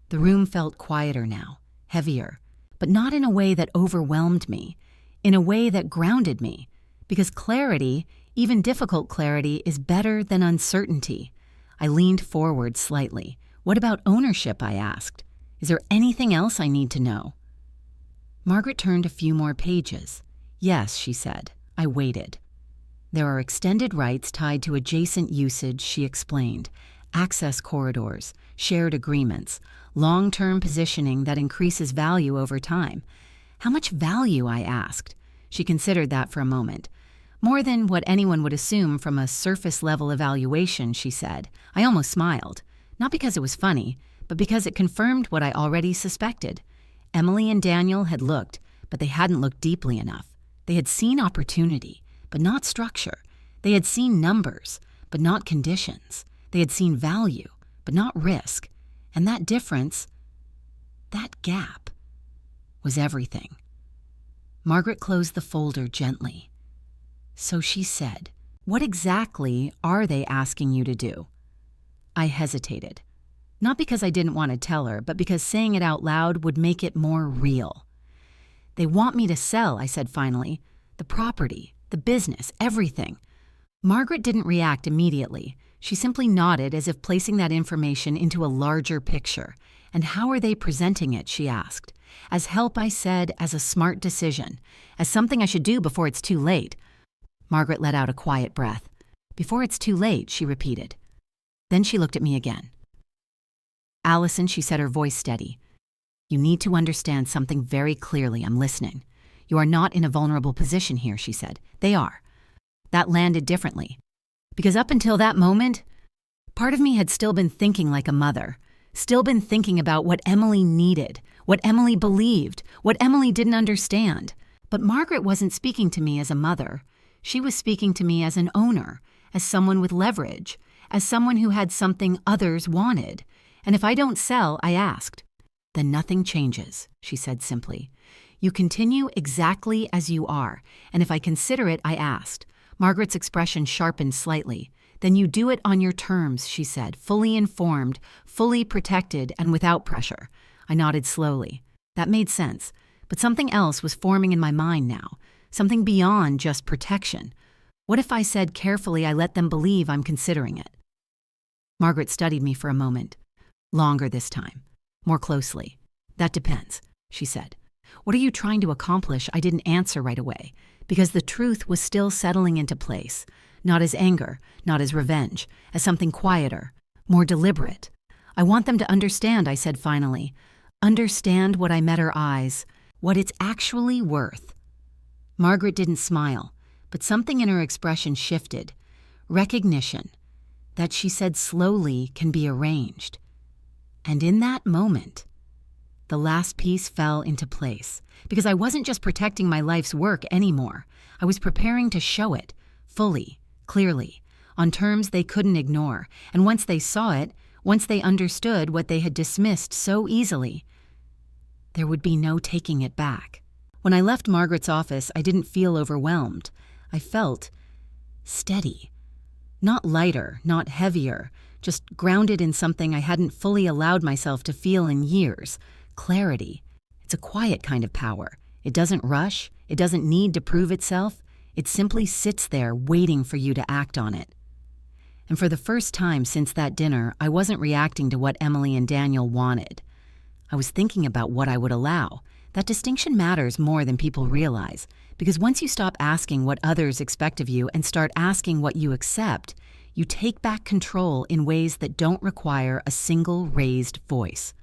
The room felt quieter now, heavier, but not in a way that overwhelmed me, in a way that grounded me, because clarity, even difficult clarity, is better than uncertainty. I leaned forward slightly. What about ownership, I asked. Is there anything else I need to know? Margaret turned a few more pages. Yes, she said. I waited. There are extended rights tied to adjacent usage, she explained. Access corridors, shared agreements, long-term positioning that increases value over time. How much value, I asked. She considered that for a moment. More than what anyone would assume from a surface-level evaluation, she said. I almost smiled. Not because it was funny, but because it confirmed what I already suspected. Emily and Daniel had looked, but they hadn't looked deeply enough. They had seen opportunity, but not structure. They had seen numbers, but not conditions. They had seen value, but not risk. And that difference, that gap, was everything. Margaret closed the folder gently. So she said, "What exactly are they asking you to do?" I hesitated. Not because I didn't want to tell her, but because saying it out loud would make it more real. "They want me to sell," I said finally. "The property, the business, everything." Margaret didn't react immediately. She simply nodded as if placing that information into a larger picture. "And how are they presenting it?" she asked. "As help," I said, "as a smart decision, as something I should do before it's too late." Margaret let out a quiet breath. "Before it's too late," she repeated. Then she looked at me again. "Allison," she said, her voice steady, "you need to understand something very clearly. I'm listening. You are not in a vulnerable position here," she said. "They are." That landed differently. Because up until that moment, part of me had still been thinking like a mother, still been thinking about what Emily needed, what Emily believed, what Emily didn't understand. But Margaret wasn't speaking to me as a mother. She was speaking to me as an owner, as someone with leverage, as someone who had something others wanted. And if I don't sell, I asked. "Then nothing changes," she said simply. "You continue exactly as you are, and if I consider it, I asked." Margaret's expression sharpened slightly. "Then you do it on your terms," she said, "fully informed, fully protected, and without pressure." I nodded slowly. That made sense, but something else was forming in my mind now, something beyond just protection. What if I said carefully I let them believe I'm considering it? Margaret studied me for a moment. Longer this time. More closely. "That depends," she said. "What are you trying to accomplish?" I didn't answer right away, because the truth was still settling into place, not as anger, not as revenge, as something quieter, more deliberate. "I want them to understand," I said finally. "Understand what I met her eyes, what it's actually worth." Margaret didn't smile, but something in her expression shifted. Recognition. That, she said slowly, can be arranged. And in that moment, the last piece fell into place, because I wasn't just protecting my life's work anymore. I was preparing to show it, fully, clearly, on terms they couldn't ignore. And once they saw it, once they understood what they had dismissed so easily, there would be no taking it back. When I left Margaret's office, I didn't feel overwhelmed. I felt steady. Not lighter, not heavier, just grounded in something I hadn't fully allowed myself to feel in years. Clarity. It's a quiet kind of power. It doesn't rush. It doesn't need to prove itself. It simply sits there waiting for you to act on it. And for the first time since that dinner, I wasn't reacting to what Emily and Daniel wanted. I was thinking about what I would allow. That distinction matters more than people realize, because once you stop asking what others expect of you and start asking what you accept, you take back control in ways that don't require a single raised voice.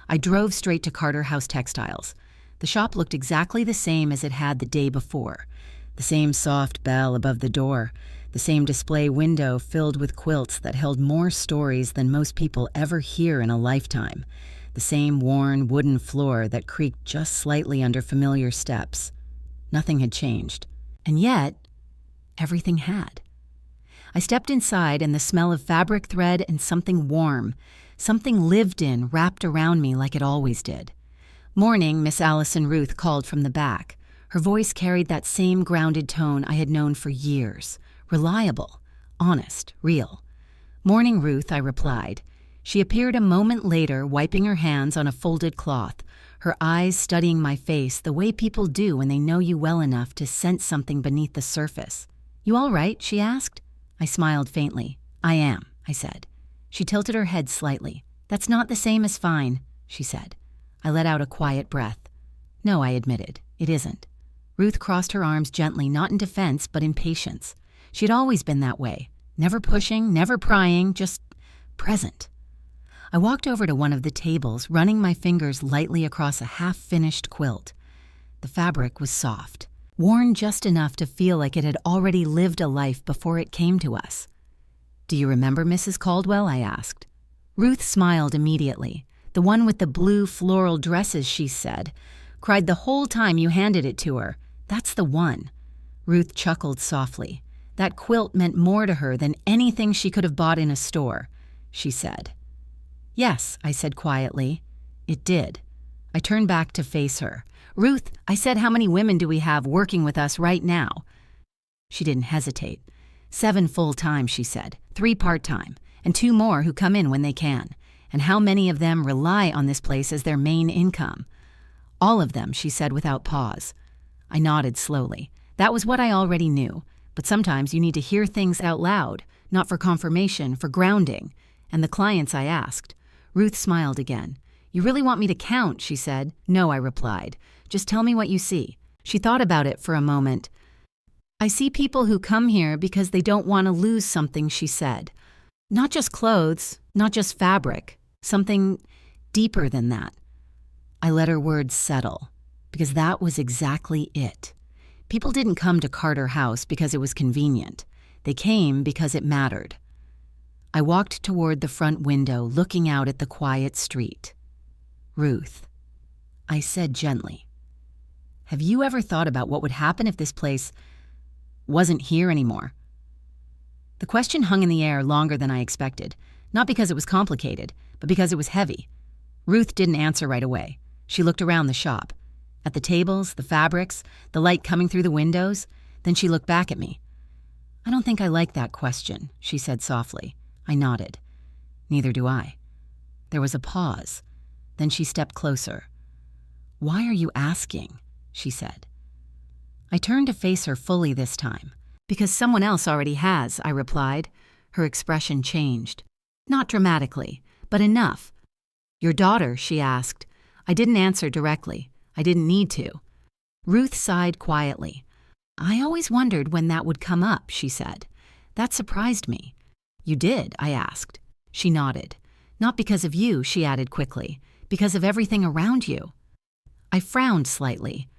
I drove straight to Carter House Textiles. The shop looked exactly the same as it had the day before. The same soft bell above the door, the The same display window filled with quilts that held more stories than most people ever hear in a lifetime. The same worn wooden floor that creaked just slightly under familiar steps. Nothing had changed. And yet, everything had. I stepped inside and the smell of fabric thread and something warm, something lived in, wrapped around me like it always did. "Morning," Miss Allison Ruth called from the back. Her voice carried that same grounded tone I had known for years. Reliable, honest, real. "Morning, Ruth," I replied. She appeared a moment later, wiping her hands on a folded cloth, her eyes studying my face the way people do when they know you well enough to sense something beneath the surface. "You all right?" she asked. I smiled faintly. "I am," I said. She tilted her head slightly. "That's not the same as fine," she said. I let out a quiet breath. "No," I admitted, "it isn't." Ruth crossed her arms gently, not in defense, but in patience. She had always been that way. Never pushing, never prying, just present. I walked over to one of the tables, running my fingers lightly across a half-finished quilt. The fabric was soft, worn just enough to feel like it had already lived a life before it came to us. "Do you remember Mrs. Caldwell?" I asked. Ruth smiled immediately. "The one with the blue floral dresses," she said. "Cried the whole time you handed it to her. That's the one." Ruth chuckled softly. "That quilt meant more to her than anything she could have bought in a store," she said. "Yes," I said quietly. "It did." I turned back to face her. "Ruth," I said, "how many women do we have working with us right now?" She didn't hesitate. 7 full-time, she said, 3 part-time, and 2 more who come in when they can. "And how many of them rely on this place as their main income?" "All of them," she said without pause. I nodded slowly. That was what I already knew, but sometimes you need to hear things out loud, not for confirmation, for grounding. And the clients I asked. Ruth smiled again. "You really want me to count?" she said. "No," I replied. "Just tell me what you see." She thought about it for a moment. "I see people who come here because they don't want to lose something," she said. "Not just clothes, not just fabric, something deeper than that." I let her words settle, because that was exactly it. People didn't come to Carter House because it was convenient. They came because it mattered. I walked toward the front window, looking out at the quiet street. "Ruth," I said gently, "have you ever thought about what would happen if this place wasn't here anymore?" The question hung in the air longer than I expected, not because it was complicated, but because it was heavy. Ruth didn't answer right away. She looked around the shop, at the tables, the fabrics, the light coming through the windows. Then she looked back at me. "I don't think I like that question," she said softly. I nodded. "Neither do I." There was a pause. Then she stepped closer. "Why are you asking?" she said. I turned to face her fully this time. "Because someone else already has," I replied. Her expression changed. Not dramatically, but enough. "Your daughter?" she asked. I didn't answer directly. I didn't need to. Ruth sighed quietly. "I always wondered when that would come up," she said. "That surprised me." "You did?" I asked. She nodded. "Not because of you," she added quickly. "Because of everything around you." I frowned slightly.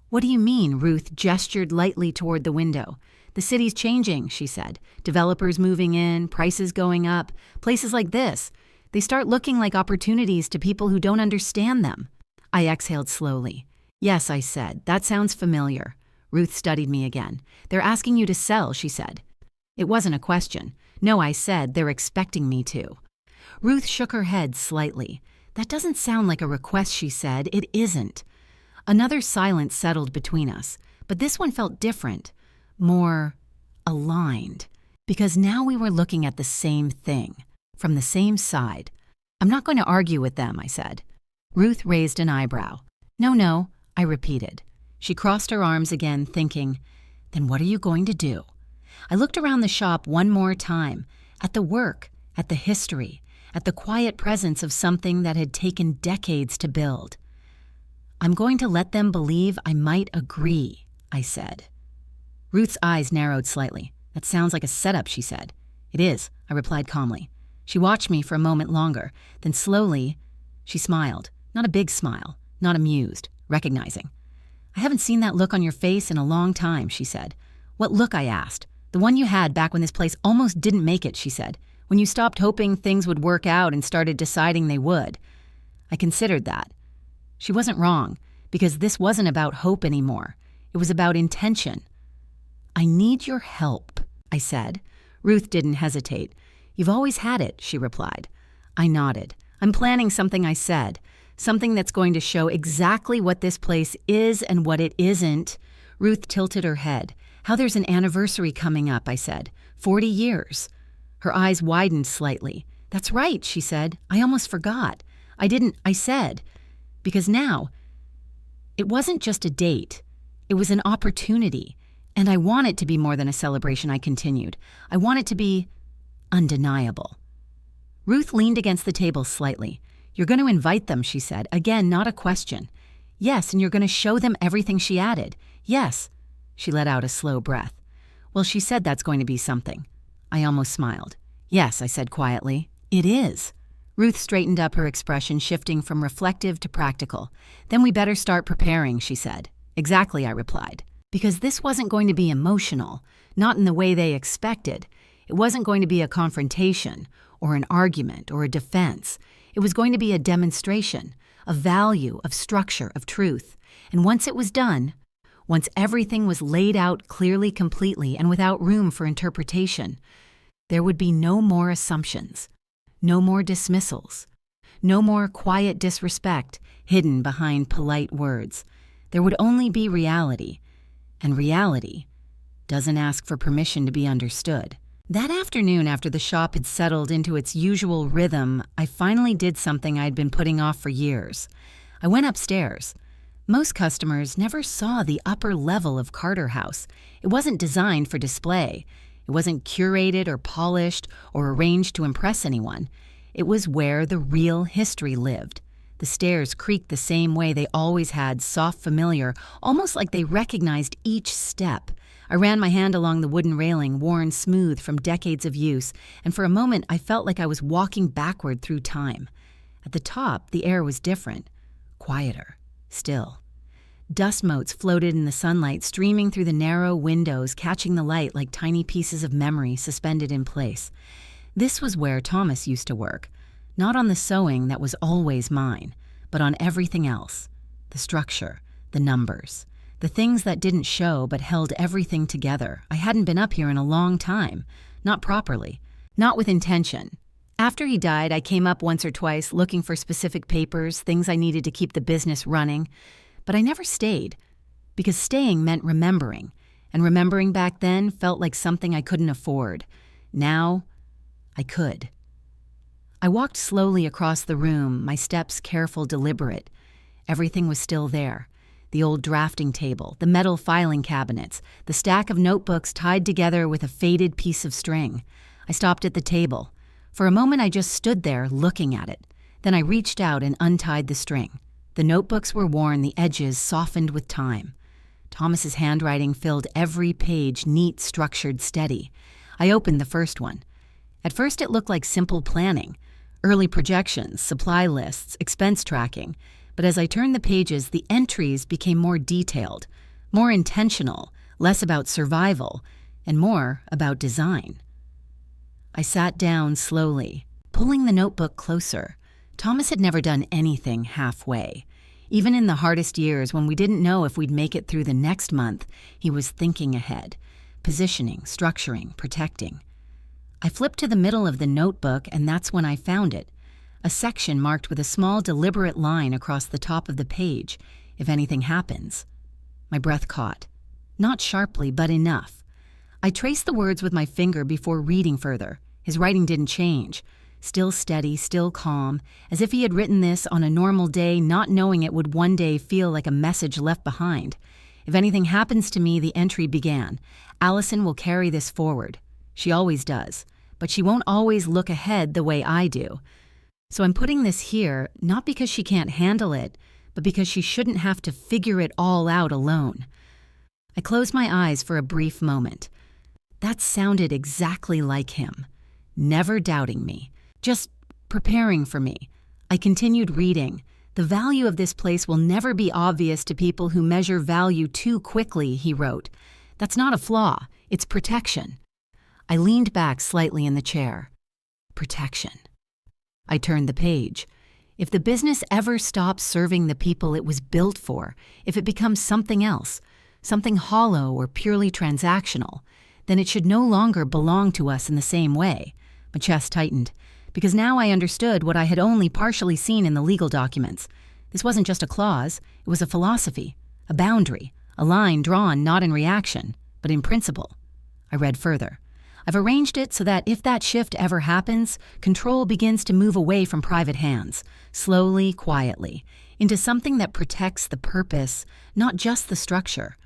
"What do you mean?" Ruth gestured lightly toward the window. "The city's changing," she said. "Developers moving in, prices going up. Places like this, they start looking like opportunities to people who don't understand them." I exhaled slowly. "Yes," I said. "That sounds familiar." Ruth studied me again. "They're asking you to sell," she said. It wasn't a question. "No," I said. "They're expecting me to." Ruth shook her head slightly. "That doesn't sound like a request," she said. "It isn't." Another silence settled between us, but this one felt different, more aligned, because now we were looking at the same thing, from the same side. "I'm not going to argue with them," I said. Ruth raised an eyebrow. No, I repeated. She crossed her arms again, thinking, "Then what are you going to do?" I looked around the shop one more time, at the work, at the history, at the quiet presence of something that had taken decades to build. "I'm going to let them believe I might agree," I said. Ruth's eyes narrowed slightly. "That sounds like a setup," she said. "It is," I replied calmly. She watched me for a moment longer, then slowly, she smiled. Not a big smile, not amused, recognizing. "I haven't seen that look on your face in a long time," she said. "What look?" I asked. The one you had back when this place almost didn't make it, she said. When you stopped hoping things would work out and started deciding they would. I considered that. She wasn't wrong, because this wasn't about hope anymore. It was about intention. I need your help, I said. Ruth didn't hesitate. You've always had it, she replied. I nodded. I'm planning something, I said. Something that's going to show exactly what this place is and what it isn't. Ruth tilted her head. How there's an anniversary coming up, I said. 40 years. Her eyes widened slightly. That's right, she said. I almost forgot. I said. Because now, it wasn't just a date. It was an opportunity. And I want it to be more than a celebration, I continued. I want it to be undeniable. Ruth leaned against the table slightly. You're going to invite them, she said. Again, not a question. Yes, and you're going to show them everything, she added. Yes. She let out a slow breath. Well, she said that's going to be something. I almost smiled. Yes, I said quietly. It is. Ruth straightened up, her expression shifting from reflective to practical. Then we better start preparing, she said. Exactly, I replied. Because this wasn't going to be emotional, not in the way they expected. It wasn't going to be a confrontation, or an argument, or a defense. It was going to be a demonstration, of value, of structure, of truth. And once it was done, once everything was laid out clearly, completely, and without room for interpretation, there would be no more assumptions, no more dismissals, no more quiet disrespect hidden behind polite words. There would only be reality, and reality doesn't ask for permission to be understood. That afternoon, after the shop had settled into its usual rhythm, I finally did something I'd been putting off for years. I went upstairs. Most customers never saw the upper level of Carter House. It wasn't designed for display. It wasn't curated or polished or arranged to impress anyone. It was where the real history lived. The stairs creaked the same way they always had, soft, familiar, almost like they recognized each step. I ran my hand along the wooden railing, worn smooth from decades of use, and for a moment I felt like I was walking backward through time. At the top, the air was different, quieter, still. Dust motes floated in the sunlight, streaming through the narrow windows, catching the light like tiny pieces of memory suspended in place. This was where Thomas used to work, not on the sewing that was always mine, but on everything else. The structure, the numbers, the things that didn't show but held everything together. I hadn't been up here in a long time, not properly, not with intention. After he died, I came up once or twice looking for specific papers, things I needed to keep the business running. But I never stayed, because staying meant remembering, and remembering back then felt like something I couldn't afford. Now, I could. I walked slowly across the room, my steps careful, deliberate. Everything was still there. The old drafting table, the metal filing cabinets, the stack of notebooks tied together with a faded piece of string. I stopped at the table. For a moment I just stood there looking at it. Then I reached out and untied the string. The notebooks were worn, the edges softened with time. Thomas's handwriting filled every page, neat, structured, steady. I opened the first one. At first it looked like simple planning, early projections, supply lists, expense tracking. But as I turned the pages, the entries became more detailed, more intentional, less about survival, and more about design. I sat down slowly, pulling the notebook closer. Thomas had never done anything halfway. Even in the hardest years, when we didn't know if we'd make it through the next month, he was thinking ahead, positioning, structuring, protecting. I flipped to the middle of the notebook, and that's when I found it. A section marked with a small, deliberate line across the top of the page, if anything happens. My breath caught. Not sharply, but enough. I traced the words with my finger before reading further. His writing didn't change. Still steady, still calm, as if he had written this on a normal day, not knowing it would one day feel like a message left behind. If anything happens to me, the entry began. Allison will carry this forward. She always does. But she won't always look ahead the way I do. So I'm putting this here, not because she can't handle it, but because she shouldn't have to figure it all out alone. I closed my eyes for a brief moment. That sounded exactly like him. Never doubting me. Just preparing for me. I continued reading. The value of this place will never be obvious to people who measure value too quickly, he wrote. That's not a flaw. It's protection. I leaned back slightly in the chair. Protection. I turned the page. If the business ever stops serving the people it was built for, if it becomes something else, something hollow or purely transactional, then it should no longer belong to us in the same way. My chest tightened, because now I understood what I had only partially seen in the legal documents. This wasn't just a clause, it was a philosophy, a boundary, a line drawn not in reaction, but in principle. I read further. I've arranged it so that if that shift ever happens, control begins to move away from private hands, slowly, quietly, into something that protects the purpose, not just the structure.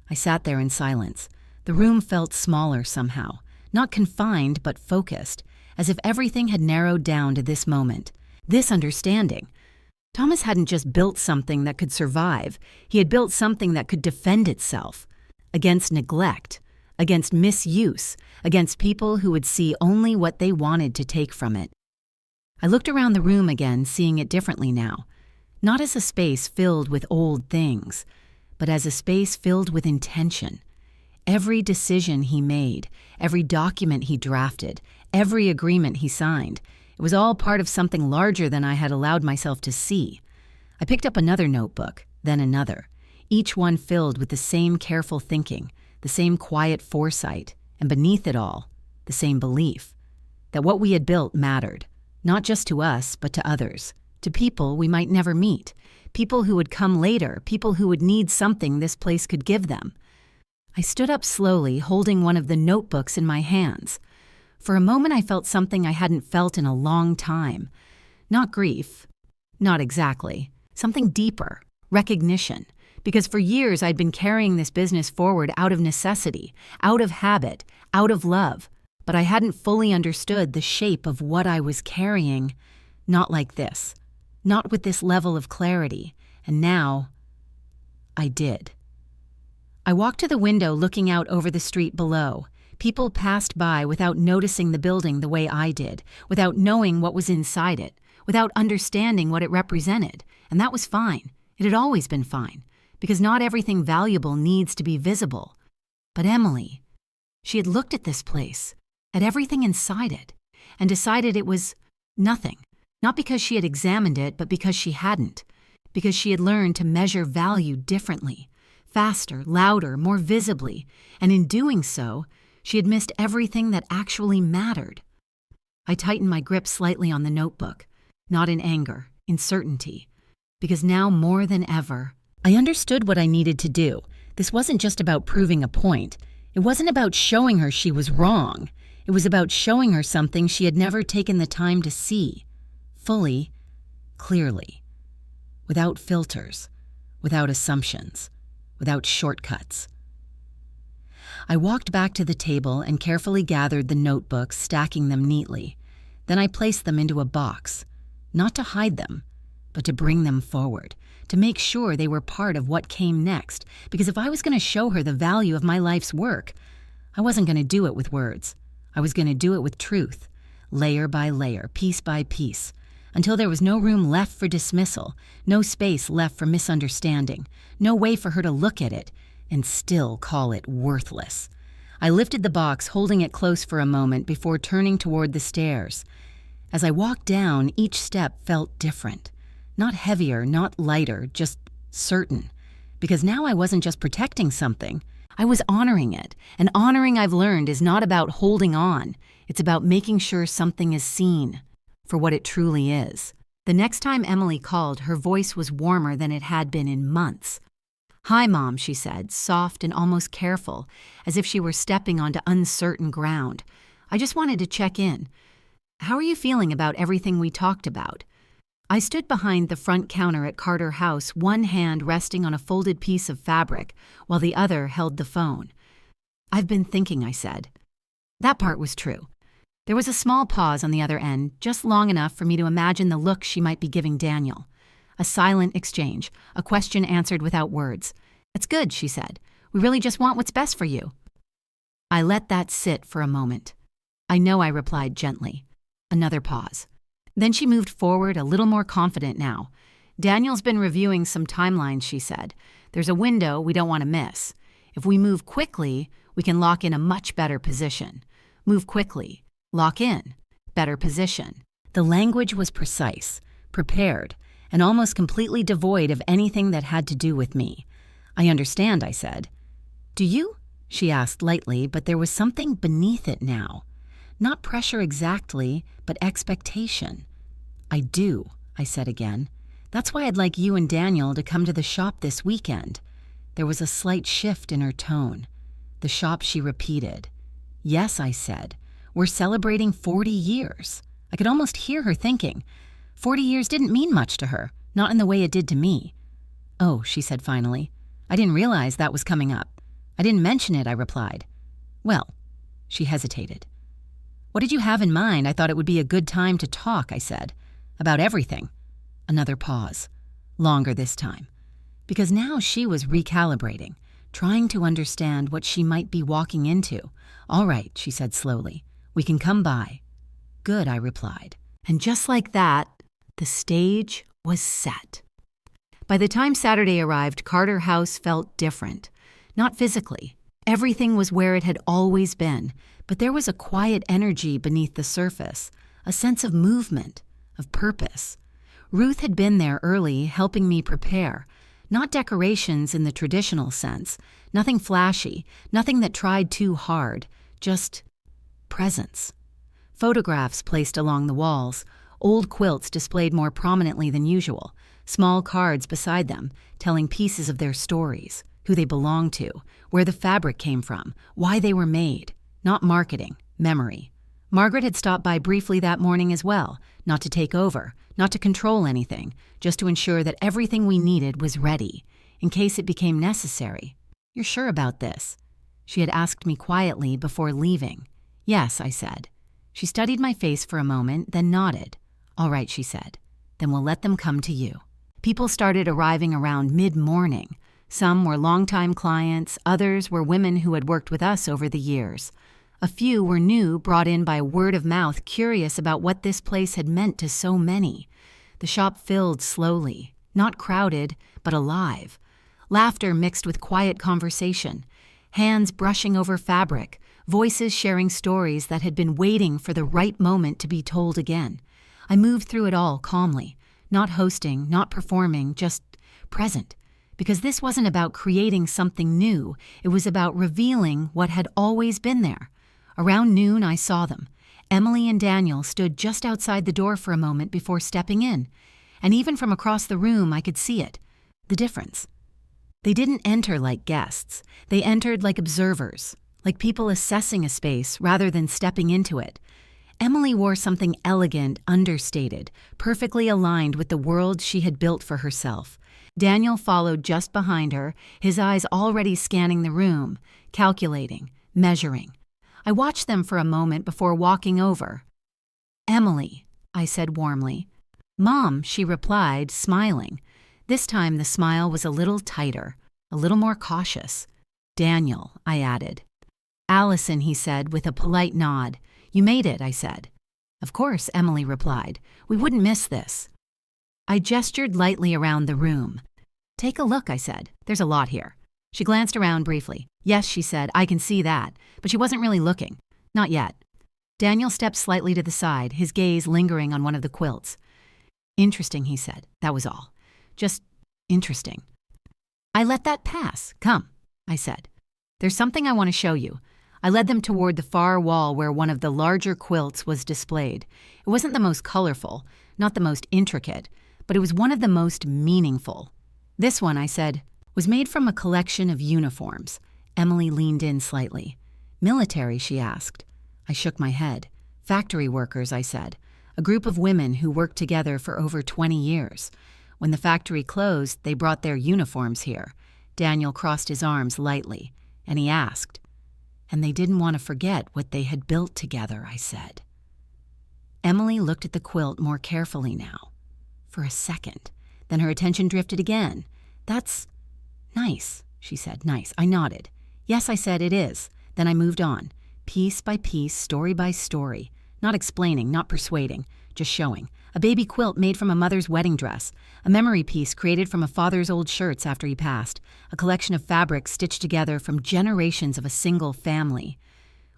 I sat there in silence. The room felt smaller somehow, not confined but focused, as if everything had narrowed down to this moment, this understanding. Thomas hadn't just built something that could survive, he had built something that could defend itself against neglect, against misuse, against people who would see only what they wanted to take from it. I looked around the room again, seeing it differently now, not as a space filled with old things, but as a space filled with intention. Every decision he made, every document he drafted, every agreement he signed, it was all part of something larger than I had allowed myself to see. I picked up another notebook, then another, each one filled with the same careful thinking, the same quiet foresight, and beneath it all, the same belief that what we had built mattered, not just to us, but to others, to people we might never meet, people who would come later, people who would need something this place could give them. I stood up slowly, holding one of the notebooks in my hands. For a moment I felt something I hadn't felt in a long time. Not grief, not exactly, something deeper, recognition. Because for years I'd been carrying this business forward out of necessity, out of habit, out of love, but I hadn't fully understood the shape of what I was carrying, not like this, not with this level of clarity, and now I did. I walked to the window looking out over the street below. People passed by without noticing the building the way I did, without knowing what was inside it, without understanding what it represented, and that was fine. It had always been fine. Because not everything valuable needs to be visible. But Emily, she had looked at this place, at everything inside it, and decided it was nothing. Not because she had examined it, but because she hadn't. Because she had learned to measure value differently, faster, louder, more visibly, and in doing so, she had missed everything that actually mattered. I tightened my grip slightly on the notebook, not in anger, in certainty, because now more than ever, I understood what I needed to do. This wasn't just about proving a point. It wasn't about showing her she was wrong. It was about showing her something she had never taken the time to see, fully, clearly, without filters, without assumptions, without shortcuts. I walked back to the table and carefully gathered the notebooks, stacking them neatly. Then I placed them into a box, not to hide them, but to bring them forward, to make sure they were part of what came next, because if I was going to show her the value of my life's work, I wasn't going to do it with words. I was going to do it with truth, layer by layer, piece by piece, until there was no room left for dismissal, no space left for misunderstanding, no way for her to look at it and still call it worthless. I lifted the box, holding it close for a moment before turning toward the stairs. As I walked down, each step felt different. Not heavier, not lighter, just certain. Because now I wasn't just protecting something, I was honoring it. And honoring, I've learned, is not about holding on. It's about making sure something is seen for what it truly is. The next time Emily called, her voice was warmer than it had been in months. "Hi, Mom," she said, soft and almost careful, as if she were stepping onto uncertain ground. "I just wanted to check in. How are you feeling about everything we talked about?" I stood behind the front counter at Carter House, one hand resting on a folded piece of fabric, while the other held the phone. "I've been thinking," I said. That part was true. There was a small pause on the other end, just long enough for me to imagine the look she might be giving Daniel. A silent exchange, a question answered without words. "It's good," she said. "We really just want what's best for you." I let that sit for a moment. "I know," I replied gently. Another pause. Then she moved forward, a little more confident now. "Daniel's been reviewing some timelines," she said. "There's a window we don't want to miss. If we move quickly, we can lock in a much better position. Move quickly. Lock in. Better position. The language was precise, prepared, and almost completely devoid of anything that had to do with me. I understand, I said. Do you? She asked lightly, but there was something beneath it now. Not pressure exactly, but expectation. I do, I said again. That's why I'd like you and Daniel to come to the shop this weekend. There was a slight shift in her tone. The shop, she repeated. Yes, I said. We're celebrating 40 years. I could almost hear her thinking. 40 years didn't mean much to her, not in the way it did to me. Oh, she said finally. I didn't realize that was coming up. I didn't mention it, I replied. Well, she hesitated. What did you have in mind? I thought it would be a good time to talk, I said. About everything. Another pause. Longer this time. Because now she was recalibrating, trying to understand what she might be walking into. All right, she said slowly. We can come by. Good, I replied. And just like that, the stage was set. By the time Saturday arrived, Carter House felt different. Not physically. Everything was where it had always been, but there was a quiet energy beneath the surface, a sense of movement, of purpose. Ruth had been there early, helping me prepare. Not decorations in the traditional sense, nothing flashy, nothing that tried too hard, just presence. Photographs placed along the walls, old quilts displayed more prominently than usual, small cards beside them telling pieces of their stories, who they belonged to, where the fabric came from, why they were made. Not marketing, memory. Margaret had stopped by briefly that morning as well, not to take over, not to control anything, just to ensure that everything we needed was ready, in case it became necessary. You're sure about this? She had asked me quietly before leaving. Yes, I said. She studied my face for a moment, then nodded. All right, she said. Then we'll let them come to you. People started arriving around mid-morning. Some were longtime clients, others were women who had worked with us over the years. A few were new, brought in by word of mouth, curious about what this place had meant to so many. The shop filled slowly, not crowded, but alive. Laughter mixed with quiet conversation, hands brushing over fabric, voices sharing stories that had been waiting for the right moment to be told again. I moved through it all calmly, not hosting, not performing, just present. Because this wasn't about creating something new, it was about revealing what had always been there. Around noon, I saw them. Emily and Daniel stood just outside the door for a moment before stepping in. And even from across the room, I could see it. The difference. They didn't enter like guests. They entered like observers, like people assessing a space rather than stepping into it. Emily wore something elegant, understated, perfectly aligned with the world she had built for herself. Daniel followed just behind her, his eyes already scanning the room, calculating, measuring. I watched them for a moment before walking over. Emily, I said warmly. Mom, she replied, smiling. This time the smile was a little tighter, a little more cautious. Daniel, I added. Allison, he said with a polite nod. You made it, I said. Of course, Emily replied. We wouldn't miss this. I gestured lightly around the room. Take a look, I said. There's a lot here. She glanced around briefly. Yes, she said, I can see that. But she wasn't really looking. Not yet. Daniel stepped slightly to the side, his gaze lingering on one of the quilts. Interesting, he said. That was all. Just interesting. I let that pass. Come, I said. There's something I want to show you. I led them toward the far wall where one of the larger quilts was displayed. It wasn't the most colorful, not the most intricate, but it was one of the most meaningful. This one, I said, was made from a collection of uniforms. Emily leaned in slightly. Military, she asked. I shook my head. Factory workers, I said. A group of women who worked together for over 20 years. When the factory closed, they brought their uniforms here. Daniel crossed his arms lightly, and he asked. And they didn't want to forget what they had built together, I said. Emily looked at the quilt more carefully now. For a second. Then her attention drifted again. That's nice, she said. Nice. I nodded. Yes, I said, it is. Then I moved on. Piece by piece, story by story. Not explaining, not persuading, just showing. A baby quilt made from a mother's wedding dress. A memory piece created from a father's old shirts after he passed. A collection of fabrics stitched together from generations of a single family.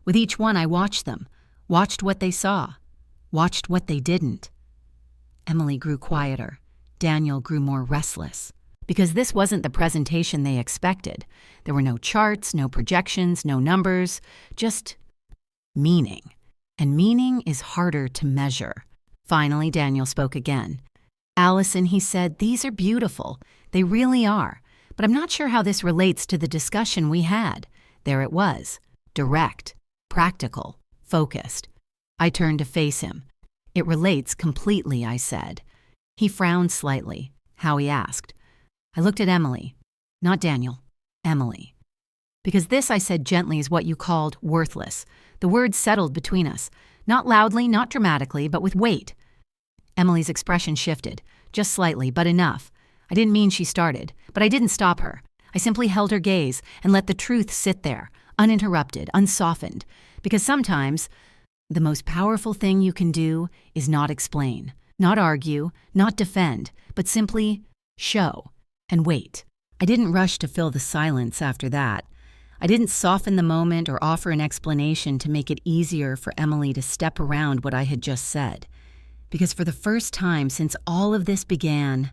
With each one, I watched them, watched what they saw, watched what they didn't. Emily grew quieter. Daniel grew more restless. Because this wasn't the presentation they expected. There were no charts, no projections, no numbers, just meaning. And meaning is harder to measure. Finally, Daniel spoke again. "Allison," he said, "these are beautiful. They really are. But I'm not sure how this relates to the discussion we had." There it was. Direct, practical, focused. I turned to face him. "It relates completely," I said. He frowned slightly. Howie asked. I looked at Emily. Not Daniel. Emily. "Because this," I said gently, "is what you called worthless." The words settled between us. Not loudly, not dramatically, but with weight. Emily's expression shifted. Just slightly, but enough. I didn't mean she started, but I didn't stop her. I simply held her gaze and let the truth sit there, uninterrupted, unsoftened. Because sometimes the most powerful thing you can do is not explain, not argue, not defend, but simply show and wait. I didn't rush to fill the silence after that. I didn't soften the moment or offer an explanation to make it easier for Emily to step around what I had just said. Because for the first time since all of this began,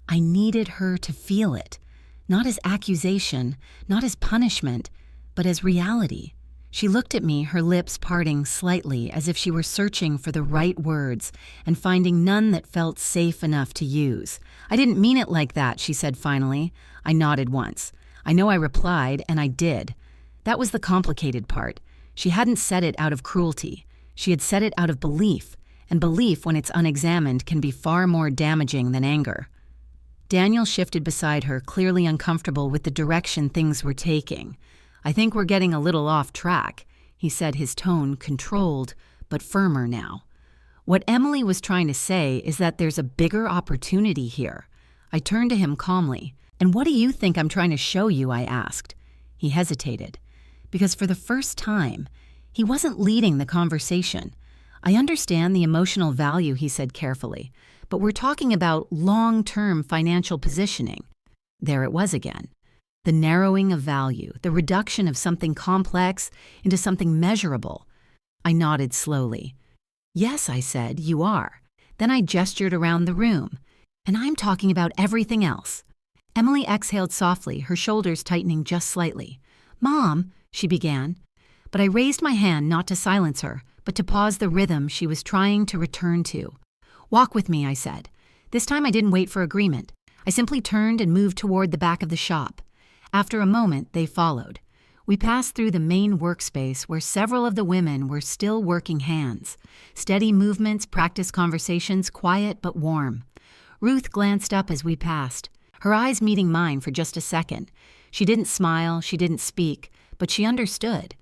I needed her to feel it. Not as accusation, not as punishment, but as reality. She looked at me, her lips parting slightly as if she were searching for the right words and finding none that felt safe enough to use. "I didn't mean it like that," she said finally. I nodded once. I know I replied, and I did. That was the complicated part. She hadn't said it out of cruelty. She had said it out of belief, and belief, when it's unexamined, can be far more damaging than anger. Daniel shifted beside her, clearly uncomfortable with the direction things were taking. "I think we're getting a little off track," he said, his tone controlled, but firmer now. "What Emily was trying to say is that there's a bigger opportunity here." I turned to him calmly. "And what do you think I'm trying to show you?" I asked. He hesitated. Because for the first time, he wasn't leading the conversation. "I understand the emotional value," he said carefully, "but we're talking about long-term financial positioning." There it was again. The narrowing of value, the reduction of something complex into something measurable. I nodded slowly. "Yes," I said, "you are." Then I gestured around the room. "And I'm talking about everything else." Emily exhaled softly, her shoulders tightening just slightly. "Mom," she began. But I raised my hand not to silence her, but to pause the rhythm she was trying to return to. "Walk with me," I said. This time I didn't wait for agreement. I simply turned and moved toward the back of the shop. After a moment, they followed. We passed through the main workspace where several of the women were still working hands. Steady movements, practiced conversations, quiet but warm. Ruth glanced up as we passed, her eyes meeting mine for just a second. She didn't smile, she didn't speak, but she understood.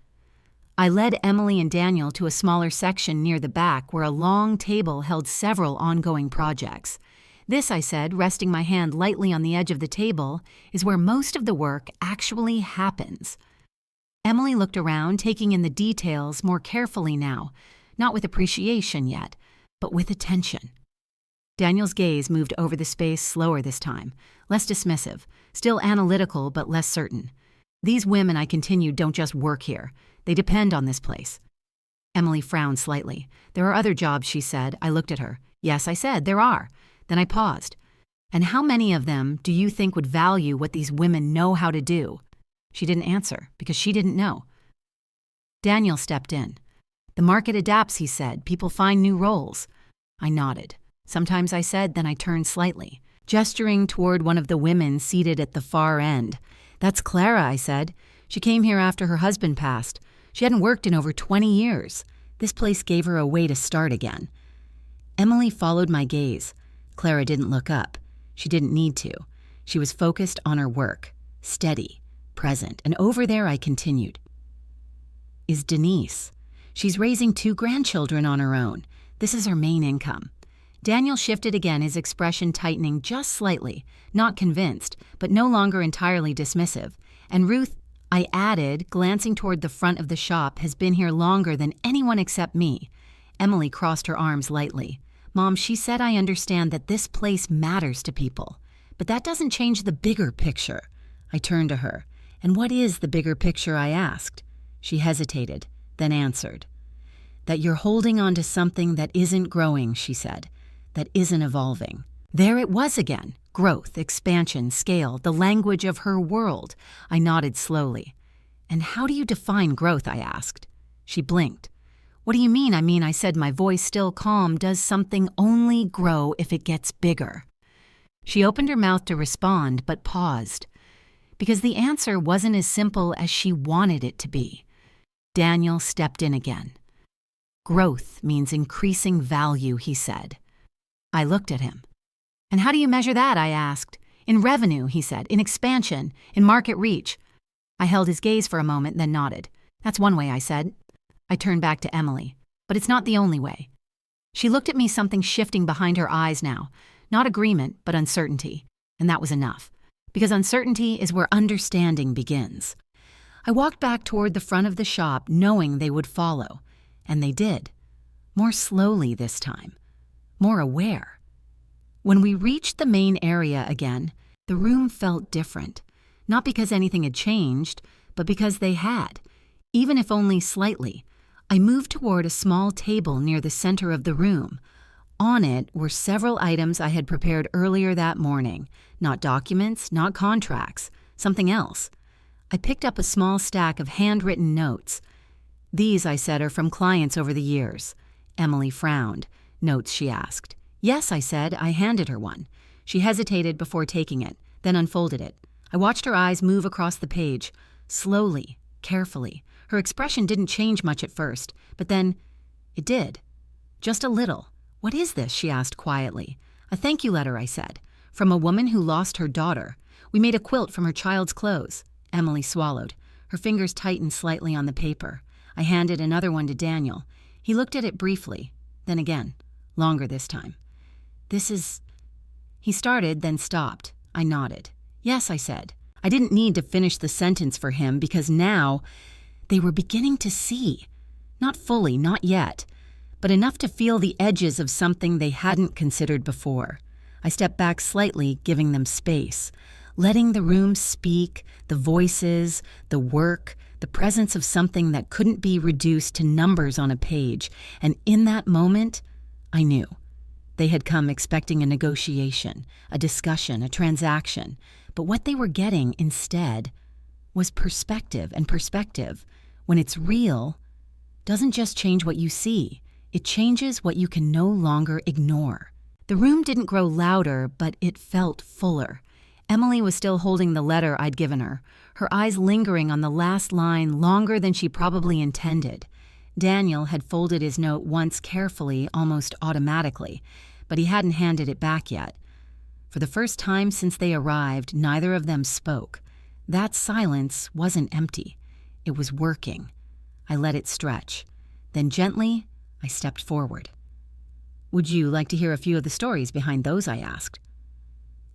I led Emily and Daniel to a smaller section near the back where a long table held several ongoing projects. "This," I said, resting my hand lightly on the edge of the table, "is where most of the work actually happens." Emily looked around, taking in the details more carefully now, not with appreciation yet, but with attention. Daniel's gaze moved over the space slower this time, less dismissive, still analytical but less certain. "These women," I continued, "don't just work here. They depend on this place." Emily frowned slightly. "There are other jobs," she said. I looked at her. "Yes," I said, "there are." Then I paused. "And how many of them do you think would value what these women know how to do?" She didn't answer, because she didn't know. Daniel stepped in. "The market adapts," he said. "People find new roles." I nodded. "Sometimes," I said, then I turned slightly, gesturing toward one of the women seated at the far end. "That's Clara," I said. "She came here after her husband passed. She hadn't worked in over 20 years. This place gave her a way to start again." Emily followed my gaze. Clara didn't look up. She didn't need to. She was focused on her work, steady, present, and over there I continued. "Is Denise. She's raising 2 grandchildren on her own. This is her main income." Daniel shifted again, his expression tightening just slightly, not convinced, but no longer entirely dismissive. "And Ruth," I added, glancing toward the front of the shop, "has been here longer than anyone except me." Emily crossed her arms lightly. "Mom, she said I understand that this place matters to people. But that doesn't change the bigger picture." I turned to her. "And what is the bigger picture?" I asked. She hesitated, then answered. That you're holding on to something that isn't growing, she said, that isn't evolving. There it was again. Growth, expansion, scale, the language of her world. I nodded slowly. And how do you define growth, I asked. She blinked. What do you mean? I said, my voice still calm. Does something only grow if it gets bigger? She opened her mouth to respond, but paused. Because the answer wasn't as simple as she wanted it to be. Daniel stepped in again. Growth means increasing value, he said. I looked at him. And how do you measure that, I asked. In revenue, he said, in expansion, in market reach. I held his gaze for a moment, then nodded. That's one way, I said. I turned back to Emily. But it's not the only way. She looked at me, something shifting behind her eyes now. Not agreement, but uncertainty. And that was enough. Because uncertainty is where understanding begins. I walked back toward the front of the shop, knowing they would follow. And they did. More slowly this time. More aware. When we reached the main area again, the room felt different. Not because anything had changed, but because they had, even if only slightly. I moved toward a small table near the center of the room. On it were several items I had prepared earlier that morning. Not documents, not contracts, something else. I picked up a small stack of handwritten notes. These, I said, are from clients over the years. Emily frowned. Notes, she asked. Yes, I said. I handed her one. She hesitated before taking it, then unfolded it. I watched her eyes move across the page, slowly, carefully. Her expression didn't change much at first, but then it did. Just a little. What is this? She asked quietly. A thank you letter, I said, from a woman who lost her daughter. We made a quilt from her child's clothes. Emily swallowed. Her fingers tightened slightly on the paper. I handed another one to Daniel. He looked at it briefly, then again, longer this time. This is... He started, then stopped. I nodded. Yes, I said. I didn't need to finish the sentence for him because now they were beginning to see. Not fully, not yet, but enough to feel the edges of something they hadn't considered before. I stepped back slightly, giving them space, letting the room speak, the voices, the work, the presence of something that couldn't be reduced to numbers on a page. And in that moment, I knew. They had come expecting a negotiation, a discussion, a transaction. But what they were getting instead was perspective, and perspective, when it's real, doesn't just change what you see. It changes what you can no longer ignore. The room didn't grow louder, but it felt fuller. Emily was still holding the letter I'd given her, her eyes lingering on the last line longer than she probably intended. Daniel had folded his note once carefully, almost automatically, but he hadn't handed it back yet. For the first time since they arrived, neither of them spoke. That silence wasn't empty. It was working. I let it stretch. Then gently, I stepped forward. Would you like to hear a few of the stories behind those? I asked.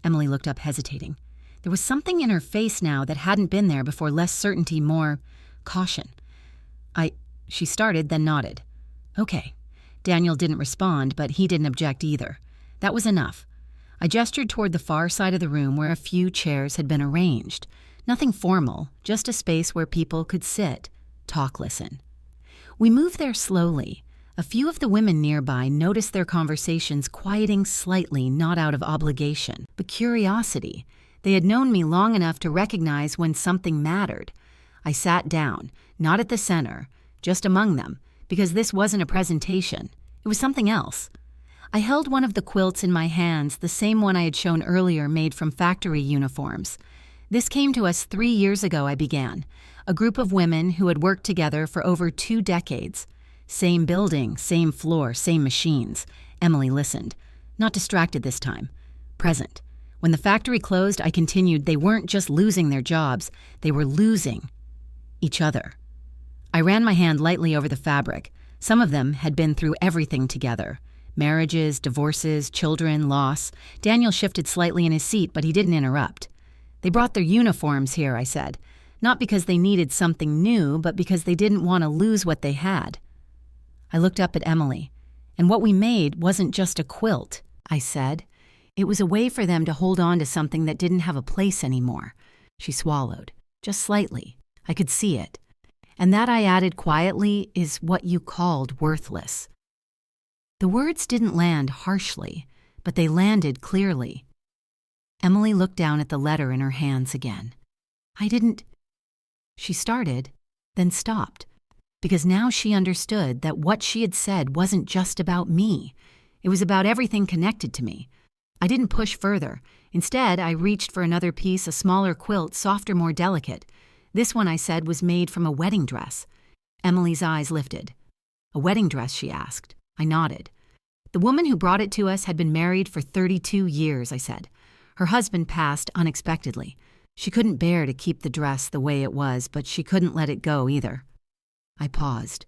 Emily looked up, hesitating. There was something in her face now that hadn't been there before, less certainty, more caution. She started, then nodded. Okay. Daniel didn't respond, but he didn't object either. That was enough. I gestured toward the far side of the room where a few chairs had been arranged. Nothing formal, just a space where people could sit, talk, listen. We moved there slowly. A few of the women nearby noticed their conversations quieting slightly, not out of obligation, but curiosity. They had known me long enough to recognize when something mattered. I sat down, not at the center, just among them, because this wasn't a presentation. It was something else. I held one of the quilts in my hands, the same one I had shown earlier, made from factory uniforms. This came to us 3 years ago, I began. A group of women who had worked together for over 2 decades. Same building, same floor, same machines. Emily listened. Not distracted this time. Present. When the factory closed, I continued, they weren't just losing their jobs, they were losing each other. I ran my hand lightly over the fabric. Some of them had been through everything together. Marriages, divorces, children, loss. Daniel shifted slightly in his seat, but he didn't interrupt. They brought their uniforms here, I said. Not because they needed something new, but because they didn't want to lose what they had. I looked up at Emily. And what we made wasn't just a quilt, I said. It was a way for them to hold on to something that didn't have a place anymore. She swallowed, just slightly. I could see it. And that, I added quietly, is what you called worthless. The words didn't land harshly, but they landed clearly. Emily looked down at the letter in her hands again. I didn't... She started, then stopped, because now she understood that what she had said wasn't just about me. It was about everything connected to me. I didn't push further. Instead, I reached for another piece, a smaller quilt, softer, more delicate. This one, I said, was made from a wedding dress. Emily's eyes lifted. A wedding dress, she asked. I nodded. The woman who brought it to us had been married for 32 years, I said. Her husband passed unexpectedly. She couldn't bear to keep the dress the way it was, but she couldn't let it go either. I paused.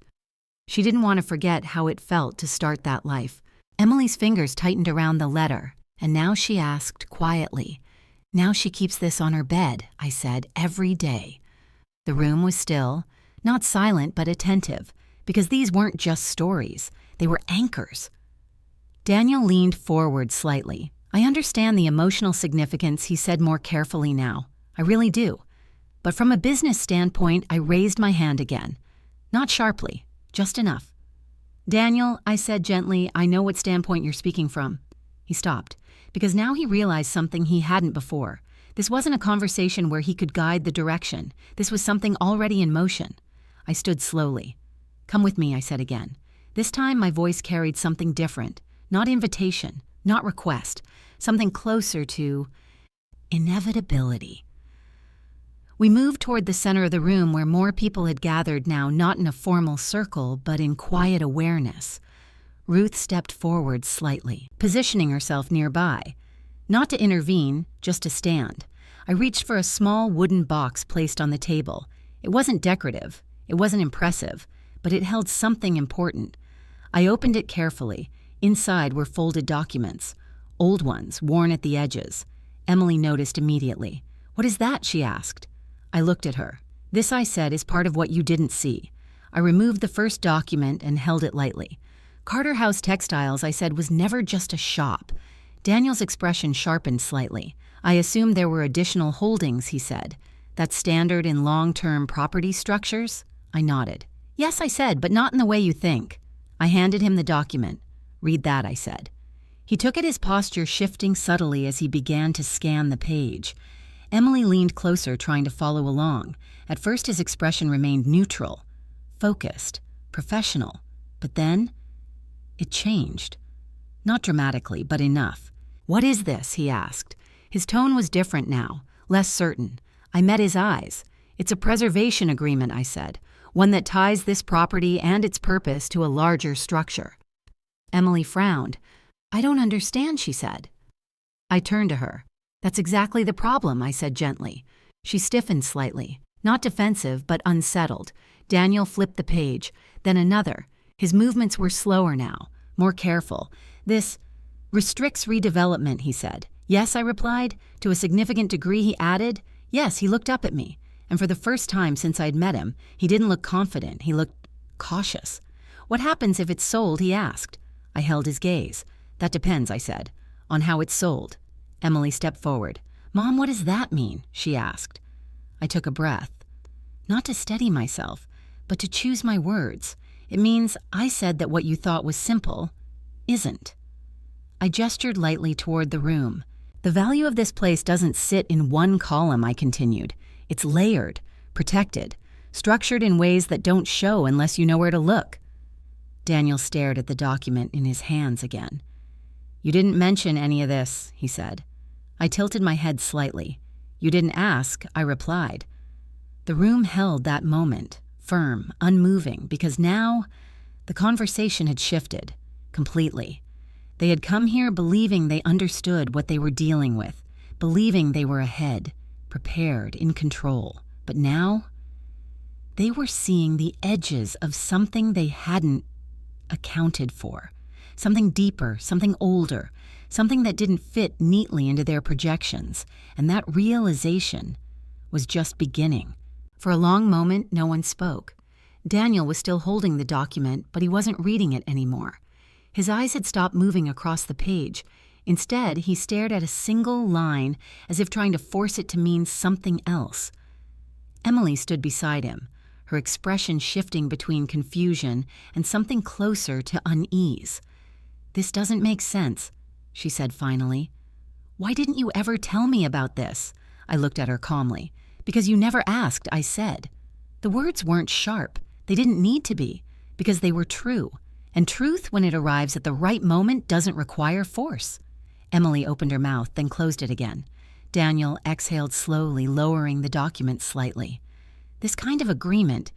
She didn't want to forget how it felt to start that life. Emily's fingers tightened around the letter, and now she asked quietly. Now she keeps this on her bed, I said, every day. The room was still, not silent but attentive, because these weren't just stories. They were anchors. Daniel leaned forward slightly. I understand the emotional significance, he said more carefully now. I really do. But from a business standpoint, I raised my hand again. Not sharply, just enough. Daniel, I said gently, I know what standpoint you're speaking from. He stopped, because now he realized something he hadn't before. This wasn't a conversation where he could guide the direction. This was something already in motion. I stood slowly. Come with me, I said again. This time my voice carried something different. Not invitation, not request. Something closer to inevitability. We moved toward the center of the room where more people had gathered now, not in a formal circle, but in quiet awareness. Ruth stepped forward slightly, positioning herself nearby. Not to intervene, just to stand. I reached for a small wooden box placed on the table. It wasn't decorative, it wasn't impressive, but it held something important. I opened it carefully. Inside were folded documents, old ones, worn at the edges. Emily noticed immediately. What is that? She asked. I looked at her. This, I said, is part of what you didn't see. I removed the first document and held it lightly. Carter House Textiles, I said, was never just a shop. Daniel's expression sharpened slightly. I assumed there were additional holdings, he said. That's standard in long-term property structures? I nodded. Yes, I said, but not in the way you think. I handed him the document. Read that, I said. He took it, his posture shifting subtly as he began to scan the page. Emily leaned closer, trying to follow along. At first his expression remained neutral, focused, professional. But then, it changed. Not dramatically, but enough. What is this? He asked. His tone was different now, less certain. I met his eyes. It's a preservation agreement, I said, one that ties this property and its purpose to a larger structure. Emily frowned. I don't understand, she said. I turned to her. That's exactly the problem, I said gently. She stiffened slightly, not defensive, but unsettled. Daniel flipped the page, then another. His movements were slower now, more careful. This restricts redevelopment, he said. Yes, I replied. To a significant degree, he added. Yes, he looked up at me. And for the first time since I'd met him, he didn't look confident. He looked cautious. What happens if it's sold, he asked. I held his gaze. That depends, I said, on how it's sold. Emily stepped forward. Mom, what does that mean? She asked. I took a breath. Not to steady myself, but to choose my words. It means I said that what you thought was simple isn't. I gestured lightly toward the room. The value of this place doesn't sit in one column, I continued. It's layered, protected, structured in ways that don't show unless you know where to look. Daniel stared at the document in his hands again. You didn't mention any of this, he said. I tilted my head slightly. You didn't ask, I replied. The room held that moment, firm, unmoving, because now the conversation had shifted, completely. They had come here believing they understood what they were dealing with, believing they were ahead, prepared, in control. But now, they were seeing the edges of something they hadn't accounted for. Something deeper, something older, something that didn't fit neatly into their projections, and that realization was just beginning. For a long moment, no one spoke. Daniel was still holding the document, but he wasn't reading it anymore. His eyes had stopped moving across the page. Instead, he stared at a single line as if trying to force it to mean something else. Emily stood beside him. her expression shifting between confusion and something closer to unease. "This doesn't make sense," she said finally. "Why didn't you ever tell me about this?" I looked at her calmly. "Because you never asked," I said. The words weren't sharp. They didn't need to be, because they were true. And truth, when it arrives at the right moment, doesn't require force. Emily opened her mouth, then closed it again. Daniel exhaled slowly, lowering the document slightly. "This kind of agreement—"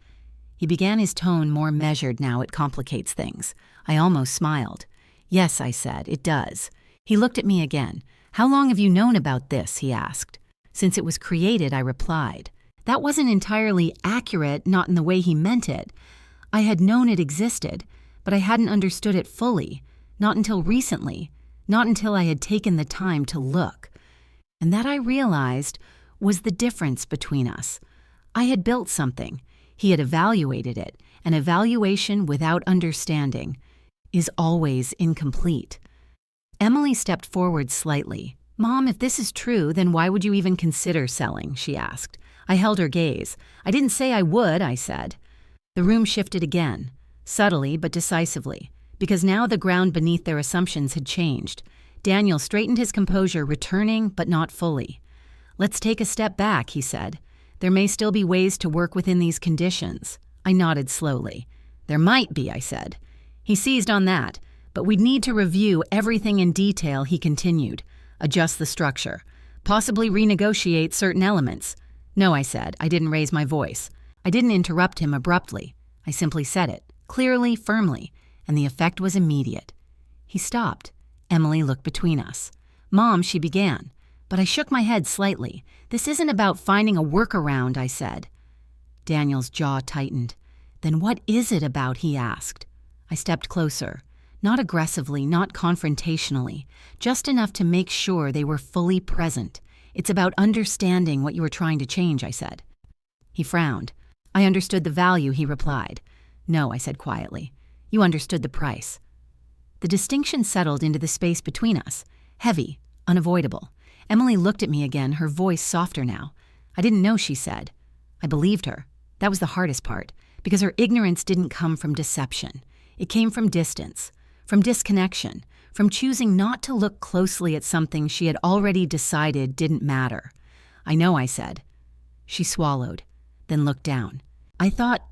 He began, his tone more measured now. "It complicates things." I almost smiled. "Yes," I said, "it does." He looked at me again. "How long have you known about this?" he asked. "Since it was created," I replied. That wasn't entirely accurate, not in the way he meant it. I had known it existed, but I hadn't understood it fully, not until recently, not until I had taken the time to look. And that, I realized, was the difference between us. I had built something. He had evaluated it, and evaluation without understanding is always incomplete. Emily stepped forward slightly. "Mom, if this is true, then why would you even consider selling?" she asked. I held her gaze. "I didn't say I would," I said. The room shifted again, subtly but decisively, because now the ground beneath their assumptions had changed. Daniel straightened his composure, returning but not fully. "Let's take a step back," he said. "There may still be ways to work within these conditions." I nodded slowly. "There might be," I said. He seized on that. "But we'd need to review everything in detail," he continued. "Adjust the structure. Possibly renegotiate certain elements." "No," I said. I didn't raise my voice. I didn't interrupt him abruptly. I simply said it, clearly, firmly, and the effect was immediate. He stopped. Emily looked between us. "Mom," she began, but I shook my head slightly. "This isn't about finding a workaround," I said. Daniel's jaw tightened. "Then what is it about?" he asked. I stepped closer. Not aggressively, not confrontationally, just enough to make sure they were fully present. "It's about understanding what you were trying to change," I said. He frowned. "I understood the value," he replied. "No," I said quietly. "You understood the price." The distinction settled into the space between us, heavy, unavoidable. Emily looked at me again, her voice softer now. "I didn't know," she said. I believed her. That was the hardest part, because her ignorance didn't come from deception. It came from distance, from disconnection, from choosing not to look closely at something she had already decided didn't matter. "I know," I said. She swallowed, then looked down. "I thought—"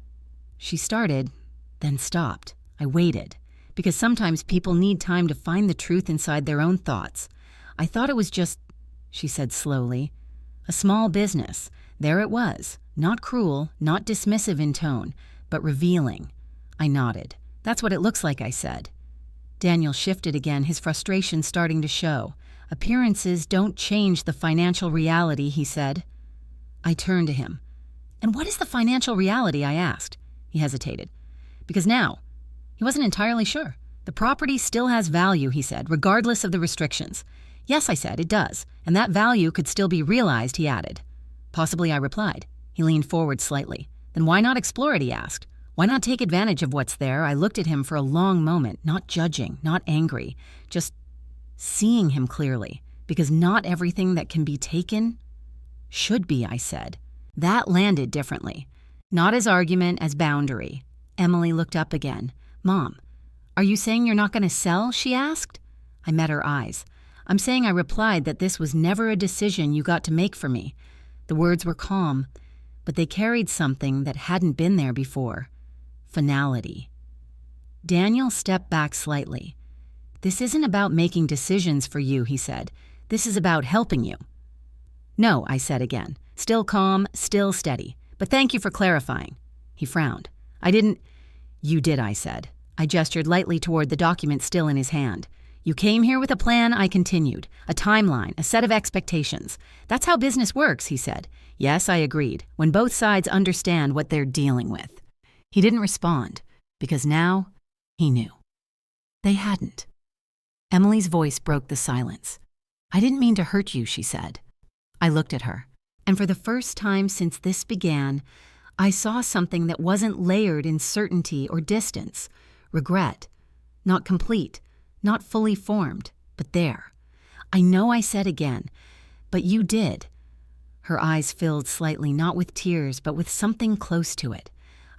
She started, then stopped. I waited, because sometimes people need time to find the truth inside their own thoughts. "I thought it was just," she said slowly, "a small business." There it was, not cruel, not dismissive in tone, but revealing. I nodded. "That's what it looks like," I said. Daniel shifted again, his frustration starting to show. "Appearances don't change the financial reality," he said. I turned to him. "And what is the financial reality?" I asked. He hesitated. "Because now—" He wasn't entirely sure. "The property still has value," he said, "regardless of the restrictions." "Yes," I said, "it does. And that value could still be realized," he added. "Possibly," I replied. He leaned forward slightly. "Then why not explore it?" he asked. "Why not take advantage of what's there?" I looked at him for a long moment, not judging, not angry, just seeing him clearly, because not everything that can be taken should be, I said. That landed differently. Not as argument, as boundary. Emily looked up again. "Mom, are you saying you're not going to sell?" she asked. I met her eyes. "I'm saying," I replied, "that this was never a decision you got to make for me." The words were calm, but they carried something that hadn't been there before. Finality. Daniel stepped back slightly. "This isn't about making decisions for you," he said. "This is about helping you." "No," I said again, still calm, still steady. "But thank you for clarifying." He frowned. "I didn't—" "You did," I said. I gestured lightly toward the document still in his hand. "You came here with a plan," I continued. "A timeline, a set of expectations. That's how business works," he said. "Yes," I agreed, "when both sides understand what they're dealing with." He didn't respond, because now he knew. They hadn't. Emily's voice broke the silence. "I didn't mean to hurt you," she said. I looked at her, and for the first time since this began, I saw something that wasn't layered in certainty or distance. Regret. Not complete, not fully formed, but there. "I know," I said again, "but you did." Her eyes filled slightly, not with tears, but with something close to it.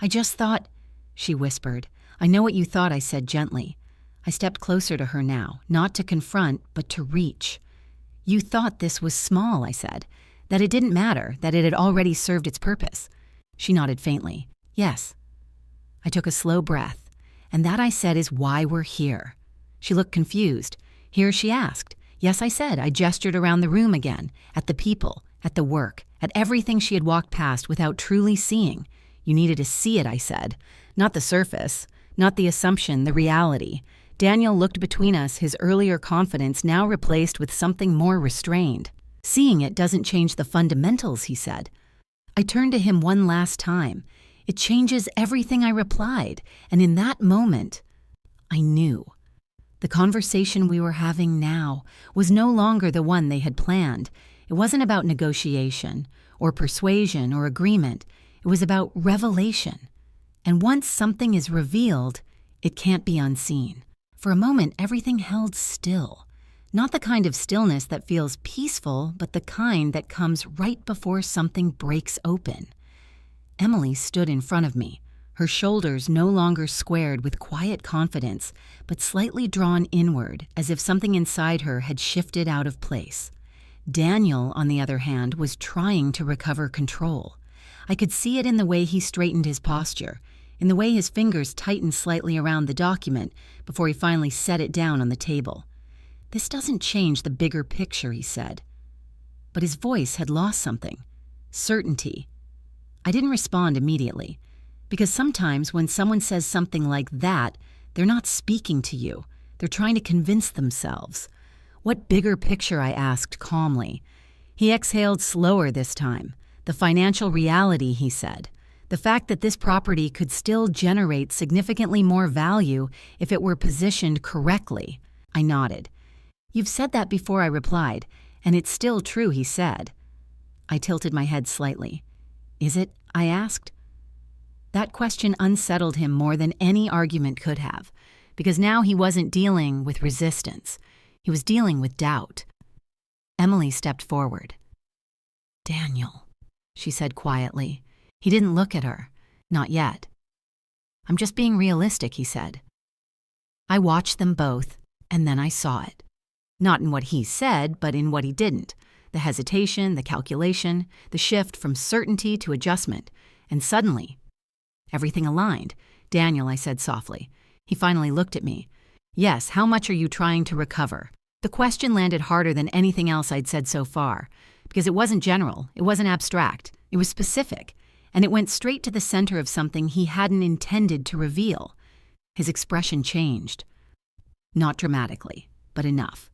I just thought, she whispered. I know what you thought, I said gently. I stepped closer to her now, not to confront, but to reach. You thought this was small, I said, that it didn't matter, that it had already served its purpose. She nodded faintly. Yes. I took a slow breath. And that, I said, is why we're here. She looked confused. Here, she asked. Yes, I said. I gestured around the room again, at the people, at the work, at everything she had walked past without truly seeing. You needed to see it, I said. Not the surface, not the assumption, the reality. Daniel looked between us, his earlier confidence now replaced with something more restrained. Seeing it doesn't change the fundamentals, he said. I turned to him one last time. It changes everything, I replied, and in that moment, I knew. The conversation we were having now was no longer the one they had planned. It wasn't about negotiation, or persuasion, or agreement. It was about revelation. And once something is revealed, it can't be unseen. For a moment, everything held still. Not the kind of stillness that feels peaceful, but the kind that comes right before something breaks open. Emily stood in front of me, her shoulders no longer squared with quiet confidence, but slightly drawn inward, as if something inside her had shifted out of place. Daniel, on the other hand, was trying to recover control. I could see it in the way he straightened his posture, in the way his fingers tightened slightly around the document before he finally set it down on the table. This doesn't change the bigger picture, he said. But his voice had lost something. Certainty. I didn't respond immediately, because sometimes when someone says something like that, they're not speaking to you. They're trying to convince themselves. What bigger picture, I asked calmly. He exhaled slower this time. The financial reality, he said. The fact that this property could still generate significantly more value if it were positioned correctly. I nodded. You've said that before, I replied, and it's still true, he said. I tilted my head slightly. Is it? I asked. That question unsettled him more than any argument could have, because now he wasn't dealing with resistance. He was dealing with doubt. Emily stepped forward. Daniel, she said quietly. He didn't look at her. Not yet. I'm just being realistic, he said. I watched them both, and then I saw it. Not in what he said, but in what he didn't. The hesitation, the calculation, the shift from certainty to adjustment. And suddenly, everything aligned. Daniel, I said softly. He finally looked at me. Yes, how much are you trying to recover? The question landed harder than anything else I'd said so far, because it wasn't general, it wasn't abstract, it was specific, and it went straight to the center of something he hadn't intended to reveal. His expression changed. Not dramatically, but enough.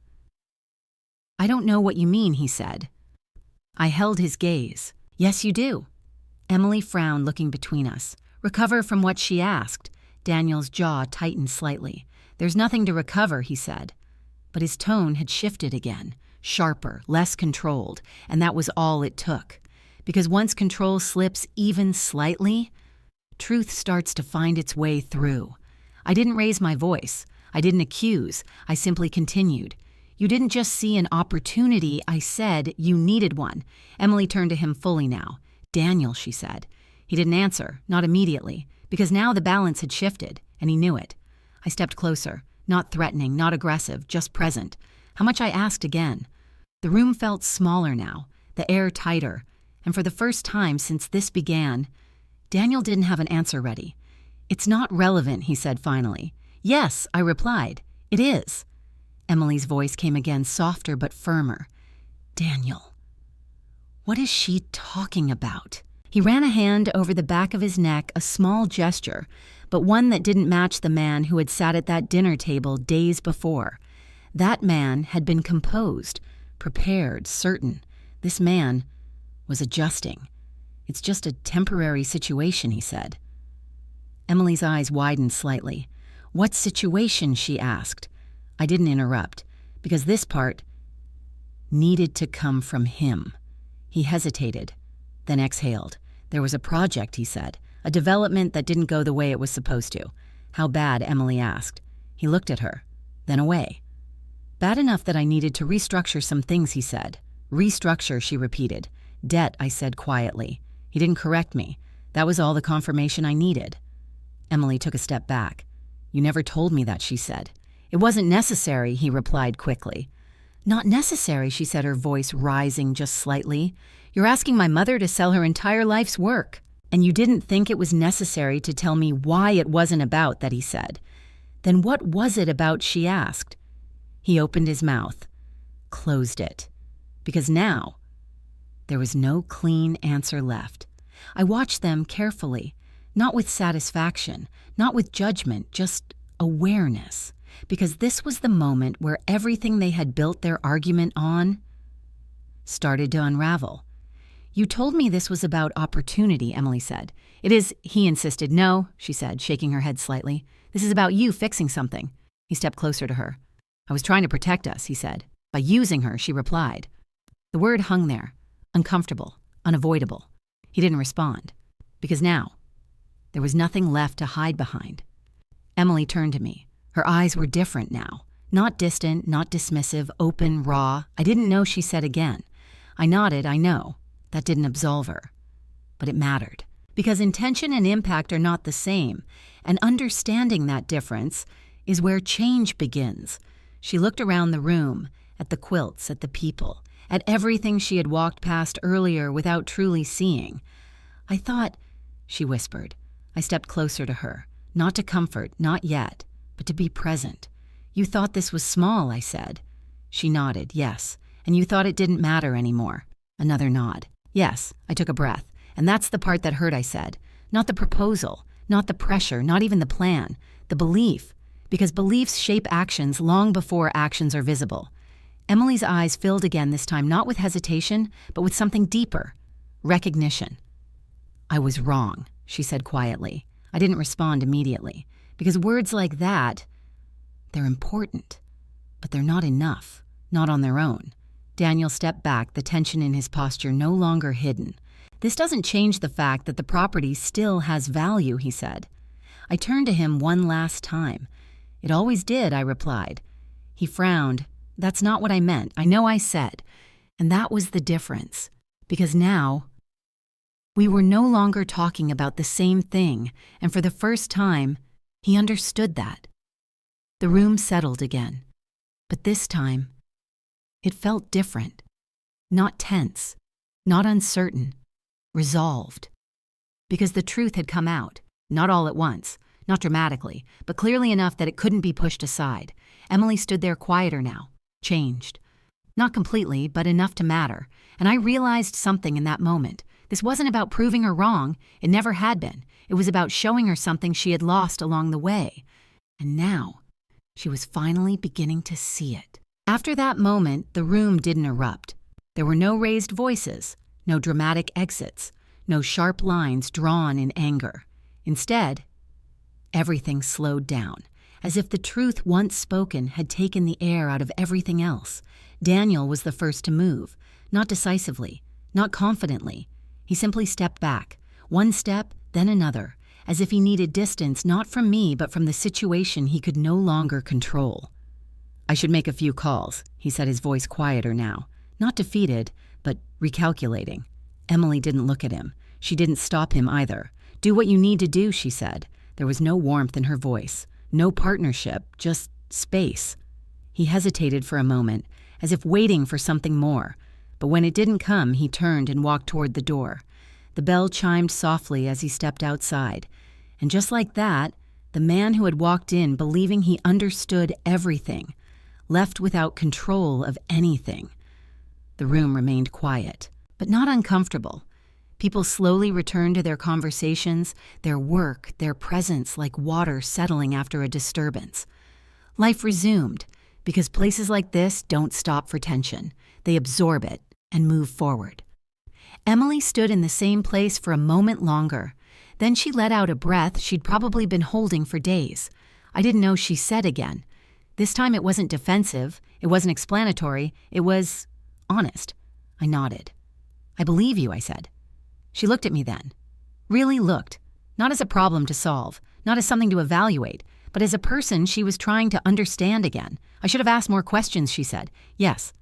I don't know what you mean, he said. I held his gaze. Yes, you do. Emily frowned, looking between us. Recover from what she asked. Daniel's jaw tightened slightly. There's nothing to recover, he said. But his tone had shifted again, sharper, less controlled, and that was all it took. Because once control slips even slightly, truth starts to find its way through. I didn't raise my voice. I didn't accuse. I simply continued. You didn't just see an opportunity, I said you needed one. Emily turned to him fully now. Daniel, she said. He didn't answer, not immediately, because now the balance had shifted, and he knew it. I stepped closer, not threatening, not aggressive, just present. How much, I asked again. The room felt smaller now, the air tighter, and for the first time since this began, Daniel didn't have an answer ready. It's not relevant, he said finally. Yes, I replied. It is. Emily's voice came again, softer but firmer. Daniel. What is she talking about? He ran a hand over the back of his neck, a small gesture, but one that didn't match the man who had sat at that dinner table days before. That man had been composed, prepared, certain. This man was adjusting. It's just a temporary situation, he said. Emily's eyes widened slightly. What situation, she asked. I didn't interrupt, because this part needed to come from him. He hesitated, then exhaled. There was a project, he said, a development that didn't go the way it was supposed to. How bad, Emily asked. He looked at her, then away. Bad enough that I needed to restructure some things, he said. Restructure, she repeated. Debt, I said quietly. He didn't correct me. That was all the confirmation I needed. Emily took a step back. You never told me that, she said. It wasn't necessary, he replied quickly. Not necessary, she said, her voice rising just slightly. You're asking my mother to sell her entire life's work. And you didn't think it was necessary to tell me why it wasn't about that, he said. Then what was it about, she asked. He opened his mouth, closed it. Because now, there was no clean answer left. I watched them carefully, not with satisfaction, not with judgment, just awareness. Because this was the moment where everything they had built their argument on started to unravel. You told me this was about opportunity, Emily said. It is, he insisted. No, she said, shaking her head slightly. This is about you fixing something. He stepped closer to her. I was trying to protect us, he said. By using her, she replied. The word hung there, uncomfortable, unavoidable. He didn't respond, because now there was nothing left to hide behind. Emily turned to me. Her eyes were different now. Not distant, not dismissive, open, raw. I didn't know, she said again. I nodded, I know. That didn't absolve her. But it mattered. Because intention and impact are not the same. And understanding that difference is where change begins. She looked around the room, at the quilts, at the people, at everything she had walked past earlier without truly seeing. I thought, she whispered. I stepped closer to her. Not to comfort, not yet, but to be present. You thought this was small, I said. She nodded, yes. And you thought it didn't matter anymore. Another nod. Yes, I took a breath. And that's the part that hurt, I said. Not the proposal, not the pressure, not even the plan. The belief. Because beliefs shape actions long before actions are visible. Emily's eyes filled again, this time not with hesitation, but with something deeper. Recognition. I was wrong, she said quietly. I didn't respond immediately. Because words like that, they're important. But they're not enough. Not on their own. Daniel stepped back, the tension in his posture no longer hidden. This doesn't change the fact that the property still has value, he said. I turned to him one last time. It always did, I replied. He frowned. That's not what I meant. I know I said. And that was the difference. Because now, we were no longer talking about the same thing, and for the first time, he understood that. The room settled again. But this time, it felt different. Not tense, not uncertain, resolved. Because the truth had come out, not all at once, not dramatically, but clearly enough that it couldn't be pushed aside. Emily stood there quieter now, changed. Not completely, but enough to matter. And I realized something in that moment. This wasn't about proving her wrong. It never had been. It was about showing her something she had lost along the way. And now, she was finally beginning to see it. After that moment, the room didn't erupt. There were no raised voices, no dramatic exits, no sharp lines drawn in anger. Instead, everything slowed down, as if the truth once spoken had taken the air out of everything else. Daniel was the first to move, not decisively, not confidently. He simply stepped back, one step, then another, as if he needed distance not from me but from the situation he could no longer control. I should make a few calls, he said, his voice quieter now. Not defeated, but recalculating. Emily didn't look at him. She didn't stop him either. Do what you need to do, she said. There was no warmth in her voice, no partnership, just space. He hesitated for a moment, as if waiting for something more. But when it didn't come, he turned and walked toward the door. The bell chimed softly as he stepped outside. And just like that, the man who had walked in believing he understood everything, left without control of anything. The room remained quiet, but not uncomfortable. People slowly returned to their conversations, their work, their presence like water settling after a disturbance. Life resumed, because places like this don't stop for tension. They absorb it and move forward. Emily stood in the same place for a moment longer. Then she let out a breath she'd probably been holding for days. I didn't know she said again. This time it wasn't defensive, it wasn't explanatory, it was honest. I nodded. I believe you, I said. She looked at me then. Really looked. Not as a problem to solve, not as something to evaluate, but as a person she was trying to understand again. I should have asked more questions, she said. Yes,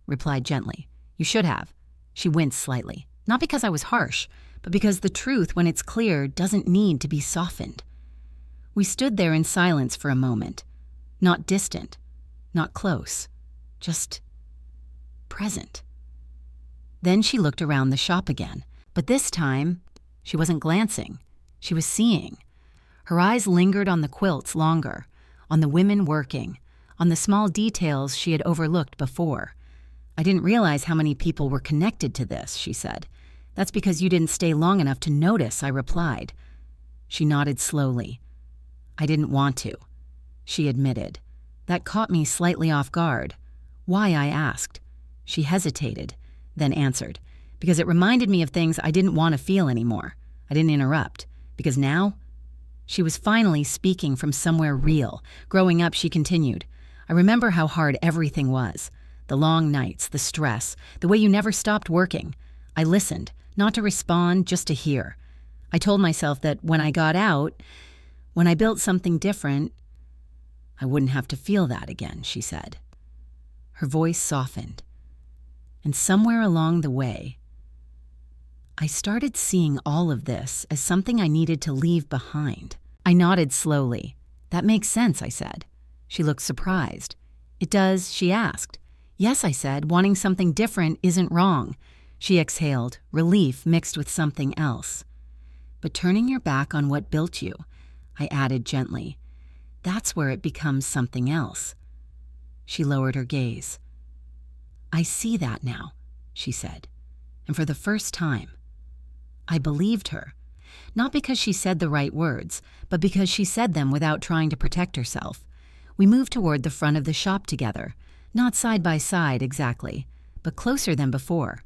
replied gently. You should have. She winced slightly. Not because I was harsh, but because the truth, when it's clear, doesn't need to be softened. We stood there in silence for a moment, not distant, not close, just present. Then she looked around the shop again, but this time she wasn't glancing, she was seeing. Her eyes lingered on the quilts longer, on the women working, on the small details she had overlooked before. "I didn't realize how many people were connected to this," she said. "That's because you didn't stay long enough to notice," I replied. She nodded slowly. "I didn't want to," she admitted. That caught me slightly off guard. Why, I asked. She hesitated, then answered, "Because it reminded me of things I didn't want to feel anymore." I didn't interrupt, because now she was finally speaking from somewhere real. Growing up, she continued, "I remember how hard everything was. The long nights, the stress, the way you never stopped working. I listened, not to respond, just to hear. I told myself that when I got out, when I built something different, I wouldn't have to feel that again," she said. Her voice softened. And somewhere along the way, I started seeing all of this as something I needed to leave behind. I nodded slowly. "That makes sense," I said. She looked surprised. "It does?" she asked. "Yes," I said. "Wanting something different isn't wrong." She exhaled, relief mixed with something else. "But turning your back on what built you," I added gently, "that's where it becomes something else." She lowered her gaze. "I see that now," she said, and for the first time, I believed her, not because she said the right words, but because she said them without trying to protect herself. We moved toward the front of the shop together, not side by side exactly, but closer than before.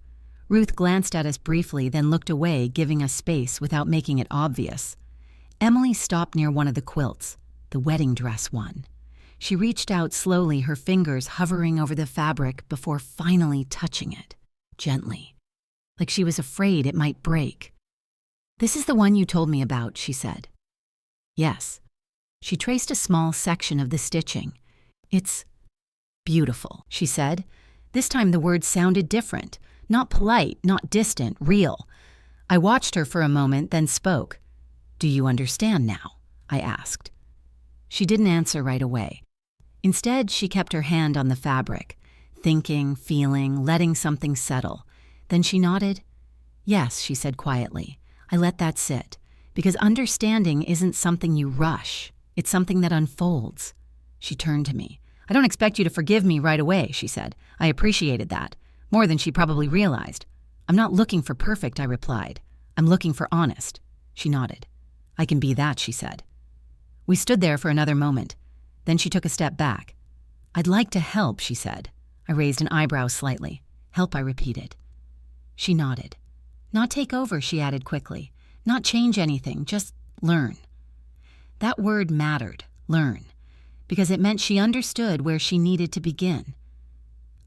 Ruth glanced at us briefly, then looked away, giving us space without making it obvious. Emily stopped near one of the quilts, the wedding dress one. She reached out slowly, her fingers hovering over the fabric before finally touching it, gently, like she was afraid it might break. "This is the one you told me about," she said. "Yes." She traced a small section of the stitching. "It's beautiful," she said. This time the words sounded different, not polite, not distant, real. I watched her for a moment, then spoke. "Do you understand now?" I asked. She didn't answer right away. Instead, she kept her hand on the fabric, thinking, feeling, letting something settle. Then she nodded. "Yes," she said quietly. "I let that sit, because understanding isn't something you rush. It's something that unfolds." She turned to me. "I don't expect you to forgive me right away," she said. I appreciated that, more than she probably realized. "I'm not looking for perfect," I replied. "I'm looking for honest." She nodded. "I can be that," she said. We stood there for another moment. Then she took a step back. "I'd like to help," she said. I raised an eyebrow slightly. "Help," I repeated. She nodded. "Not take over," she added quickly. "Not change anything, just learn." That word mattered, learn, because it meant she understood where she needed to begin.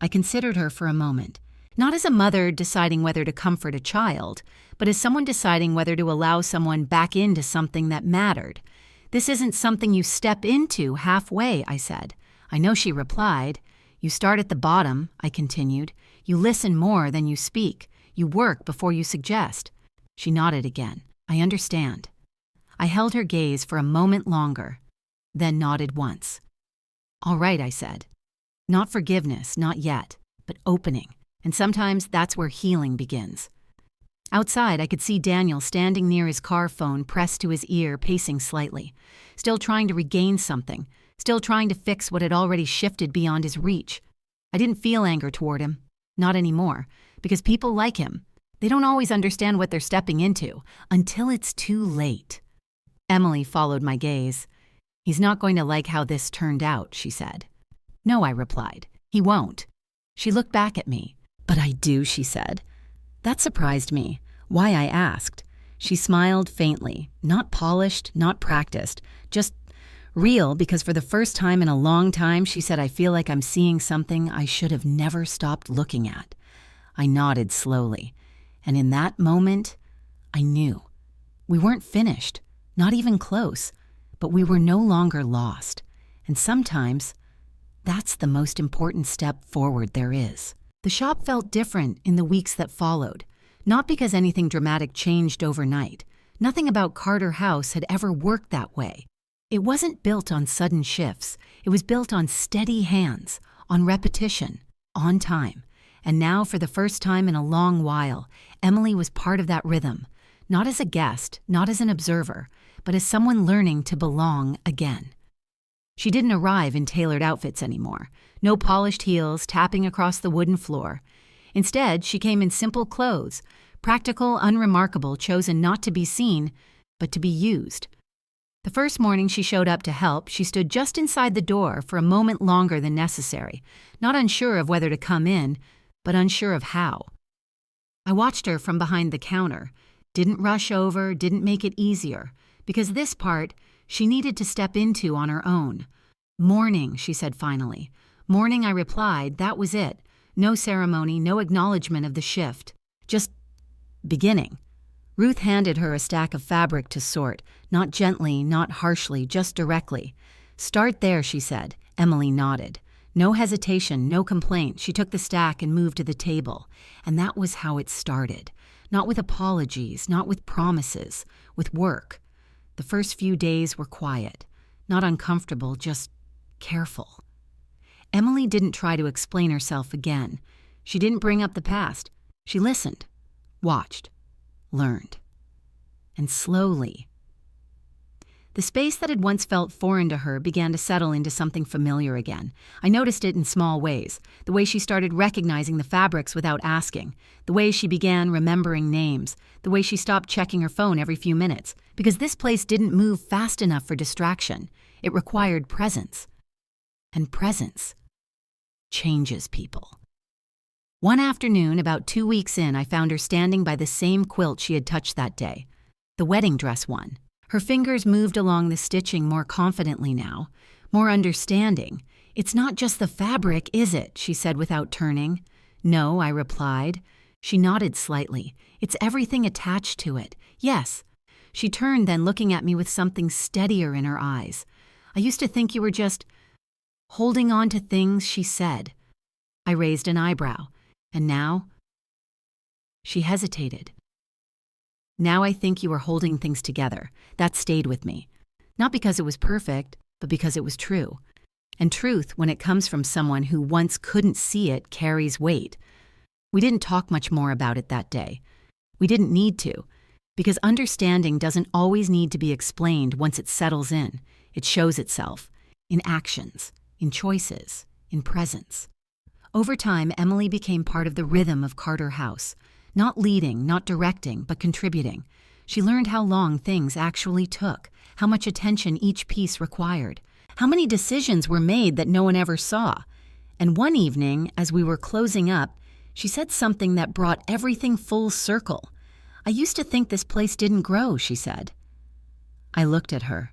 I considered her for a moment, not as a mother deciding whether to comfort a child, but as someone deciding whether to allow someone back into something that mattered. "This isn't something you step into halfway," I said. I know she replied. "You start at the bottom," I continued. "You listen more than you speak. You work before you suggest." She nodded again. "I understand." I held her gaze for a moment longer, then nodded once. "All right," I said. "Not forgiveness, not yet, but opening. And sometimes that's where healing begins." Outside, I could see Daniel standing near his car phone pressed to his ear, pacing slightly, still trying to regain something, still trying to fix what had already shifted beyond his reach. I didn't feel anger toward him, not anymore, because people like him, they don't always understand what they're stepping into until it's too late. Emily followed my gaze. "He's not going to like how this turned out," she said. "No," I replied. "He won't." She looked back at me. "But I do," she said. That surprised me. Why, I asked. She smiled faintly, not polished, not practiced, just real, because for the first time in a long time, she said, "I feel like I'm seeing something I should have never stopped looking at." I nodded slowly, and in that moment, I knew. We weren't finished, not even close, but we were no longer lost. And sometimes, that's the most important step forward there is. The shop felt different in the weeks that followed. Not because anything dramatic changed overnight. Nothing about Carter House had ever worked that way. It wasn't built on sudden shifts. It was built on steady hands, on repetition, on time. And now, for the first time in a long while, Emily was part of that rhythm, not as a guest, not as an observer, but as someone learning to belong again. She didn't arrive in tailored outfits anymore. No polished heels tapping across the wooden floor. Instead, she came in simple clothes, practical, unremarkable, chosen not to be seen, but to be used. The first morning she showed up to help, she stood just inside the door for a moment longer than necessary, not unsure of whether to come in, but unsure of how. I watched her from behind the counter, didn't rush over, didn't make it easier, because this part she needed to step into on her own. "Morning," she said finally. "Morning," I replied. That was it. No ceremony, no acknowledgement of the shift. Just beginning. Ruth handed her a stack of fabric to sort, not gently, not harshly, just directly. "Start there," she said. Emily nodded. No hesitation, no complaint. She took the stack and moved to the table. And that was how it started. Not with apologies, not with promises, with work. The first few days were quiet, not uncomfortable, just careful. Emily didn't try to explain herself again. She didn't bring up the past. She listened, watched, learned. And slowly, the space that had once felt foreign to her began to settle into something familiar again. I noticed it in small ways. The way she started recognizing the fabrics without asking. The way she began remembering names. The way she stopped checking her phone every few minutes. Because this place didn't move fast enough for distraction. It required presence. And presence changes people. One afternoon, about 2 weeks in, I found her standing by the same quilt she had touched that day. The wedding dress one. Her fingers moved along the stitching more confidently now, more understanding. "It's not just the fabric, is it?" she said without turning. "No," I replied. She nodded slightly. "It's everything attached to it." "Yes." She turned then, looking at me with something steadier in her eyes. "I used to think you were just holding on to things," she said. I raised an eyebrow. "And now?" She hesitated. "Now I think you are holding things together." That stayed with me. Not because it was perfect, but because it was true. And truth, when it comes from someone who once couldn't see it, carries weight. We didn't talk much more about it that day. We didn't need to, because understanding doesn't always need to be explained once it settles in. It shows itself in actions, in choices, in presence. Over time, Emily became part of the rhythm of Carter House. Not leading, not directing, but contributing. She learned how long things actually took, how much attention each piece required, how many decisions were made that no one ever saw. And one evening, as we were closing up, she said something that brought everything full circle. "I used to think this place didn't grow," she said. I looked at her,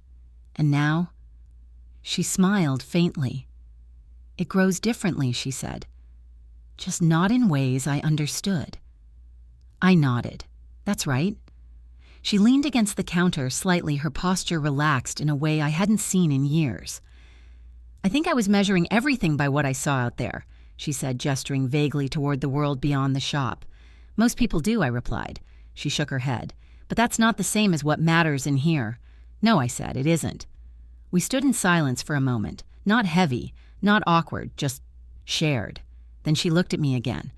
and now? She smiled faintly. "It grows differently," she said. "Just not in ways I understood." I nodded. "That's right." She leaned against the counter slightly, her posture relaxed in a way I hadn't seen in years. "I think I was measuring everything by what I saw out there," she said, gesturing vaguely toward the world beyond the shop. "Most people do," I replied. She shook her head. "But that's not the same as what matters in here." "No," I said, "it isn't." We stood in silence for a moment, not heavy, not awkward, just shared. Then she looked at me again.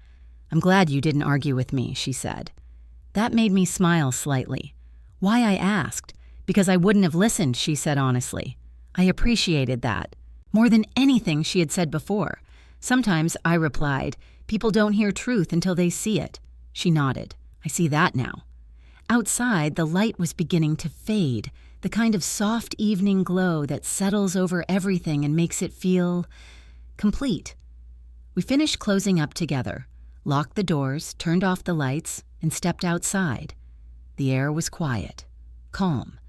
"I'm glad you didn't argue with me," she said. That made me smile slightly. Why, I asked. "Because I wouldn't have listened," she said honestly. I appreciated that. More than anything she had said before. "Sometimes," I replied, "people don't hear truth until they see it." She nodded. "I see that now." Outside, the light was beginning to fade, the kind of soft evening glow that settles over everything and makes it feel complete. We finished closing up together, locked the doors, turned off the lights, and stepped outside. The air was quiet, calm.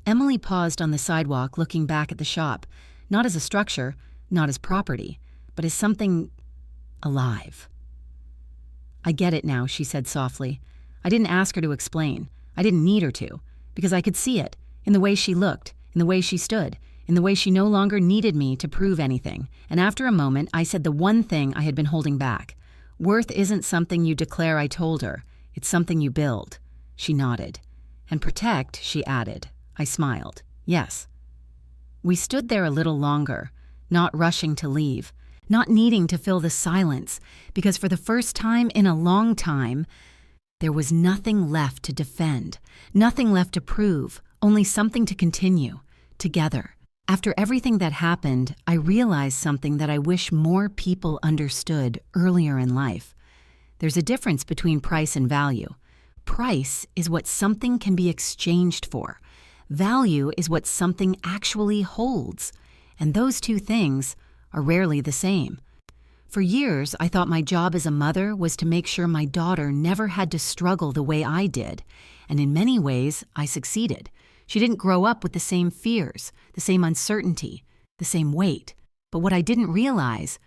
Emily paused on the sidewalk, looking back at the shop, not as a structure, not as property, but as something alive. "I get it now," she said softly. I didn't ask her to explain. I didn't need her to, because I could see it, in the way she looked, in the way she stood, in the way she no longer needed me to prove anything. And after a moment, I said the one thing I had been holding back. "Worth isn't something you declare," I told her. It's something you build. She nodded. And protect, she added. I smiled. Yes. We stood there a little longer, not rushing to leave, not needing to fill the silence, because for the first time in a long time, there was nothing left to defend, nothing left to prove, only something to continue, together. After everything that happened, I realized something that I wish more people understood earlier in life. There's a difference between price and value. Price is what something can be exchanged for. Value is what something actually holds. And those two things are rarely the same. For years, I thought my job as a mother was to make sure my daughter never had to struggle the way I did. And in many ways, I succeeded. She didn't grow up with the same fears, the same uncertainty, the same weight. But what I didn't realize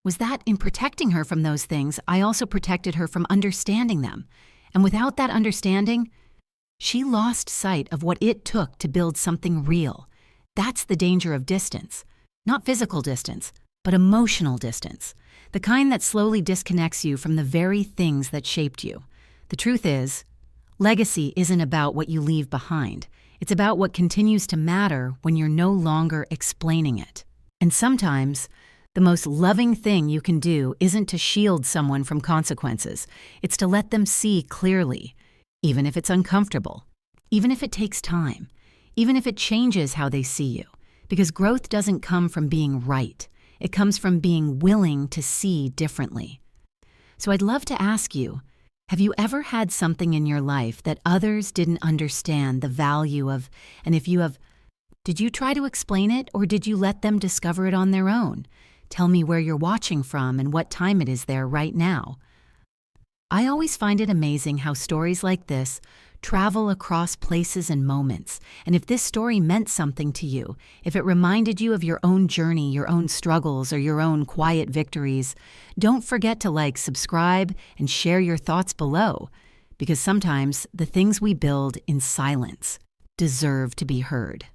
was that in protecting her from those things, I also protected her from understanding them. And without that understanding, she lost sight of what it took to build something real. That's the danger of distance. Not physical distance, but emotional distance. The kind that slowly disconnects you from the very things that shaped you. The truth is, legacy isn't about what you leave behind. It's about what continues to matter when you're no longer explaining it. And sometimes, the most loving thing you can do isn't to shield someone from consequences. It's to let them see clearly, even if it's uncomfortable, even if it takes time, even if it changes how they see you. Because growth doesn't come from being right. It comes from being willing to see differently. So I'd love to ask you, have you ever had something in your life that others didn't understand the value of, and if you have, did you try to explain it or did you let them discover it on their own? Tell me where you're watching from and what time it is there right now. I always find it amazing how stories like this travel across places and moments. And if this story meant something to you, if it reminded you of your own journey, your own struggles, or your own quiet victories, don't forget to like, subscribe, and share your thoughts below. Because sometimes the things we build in silence deserve to be heard.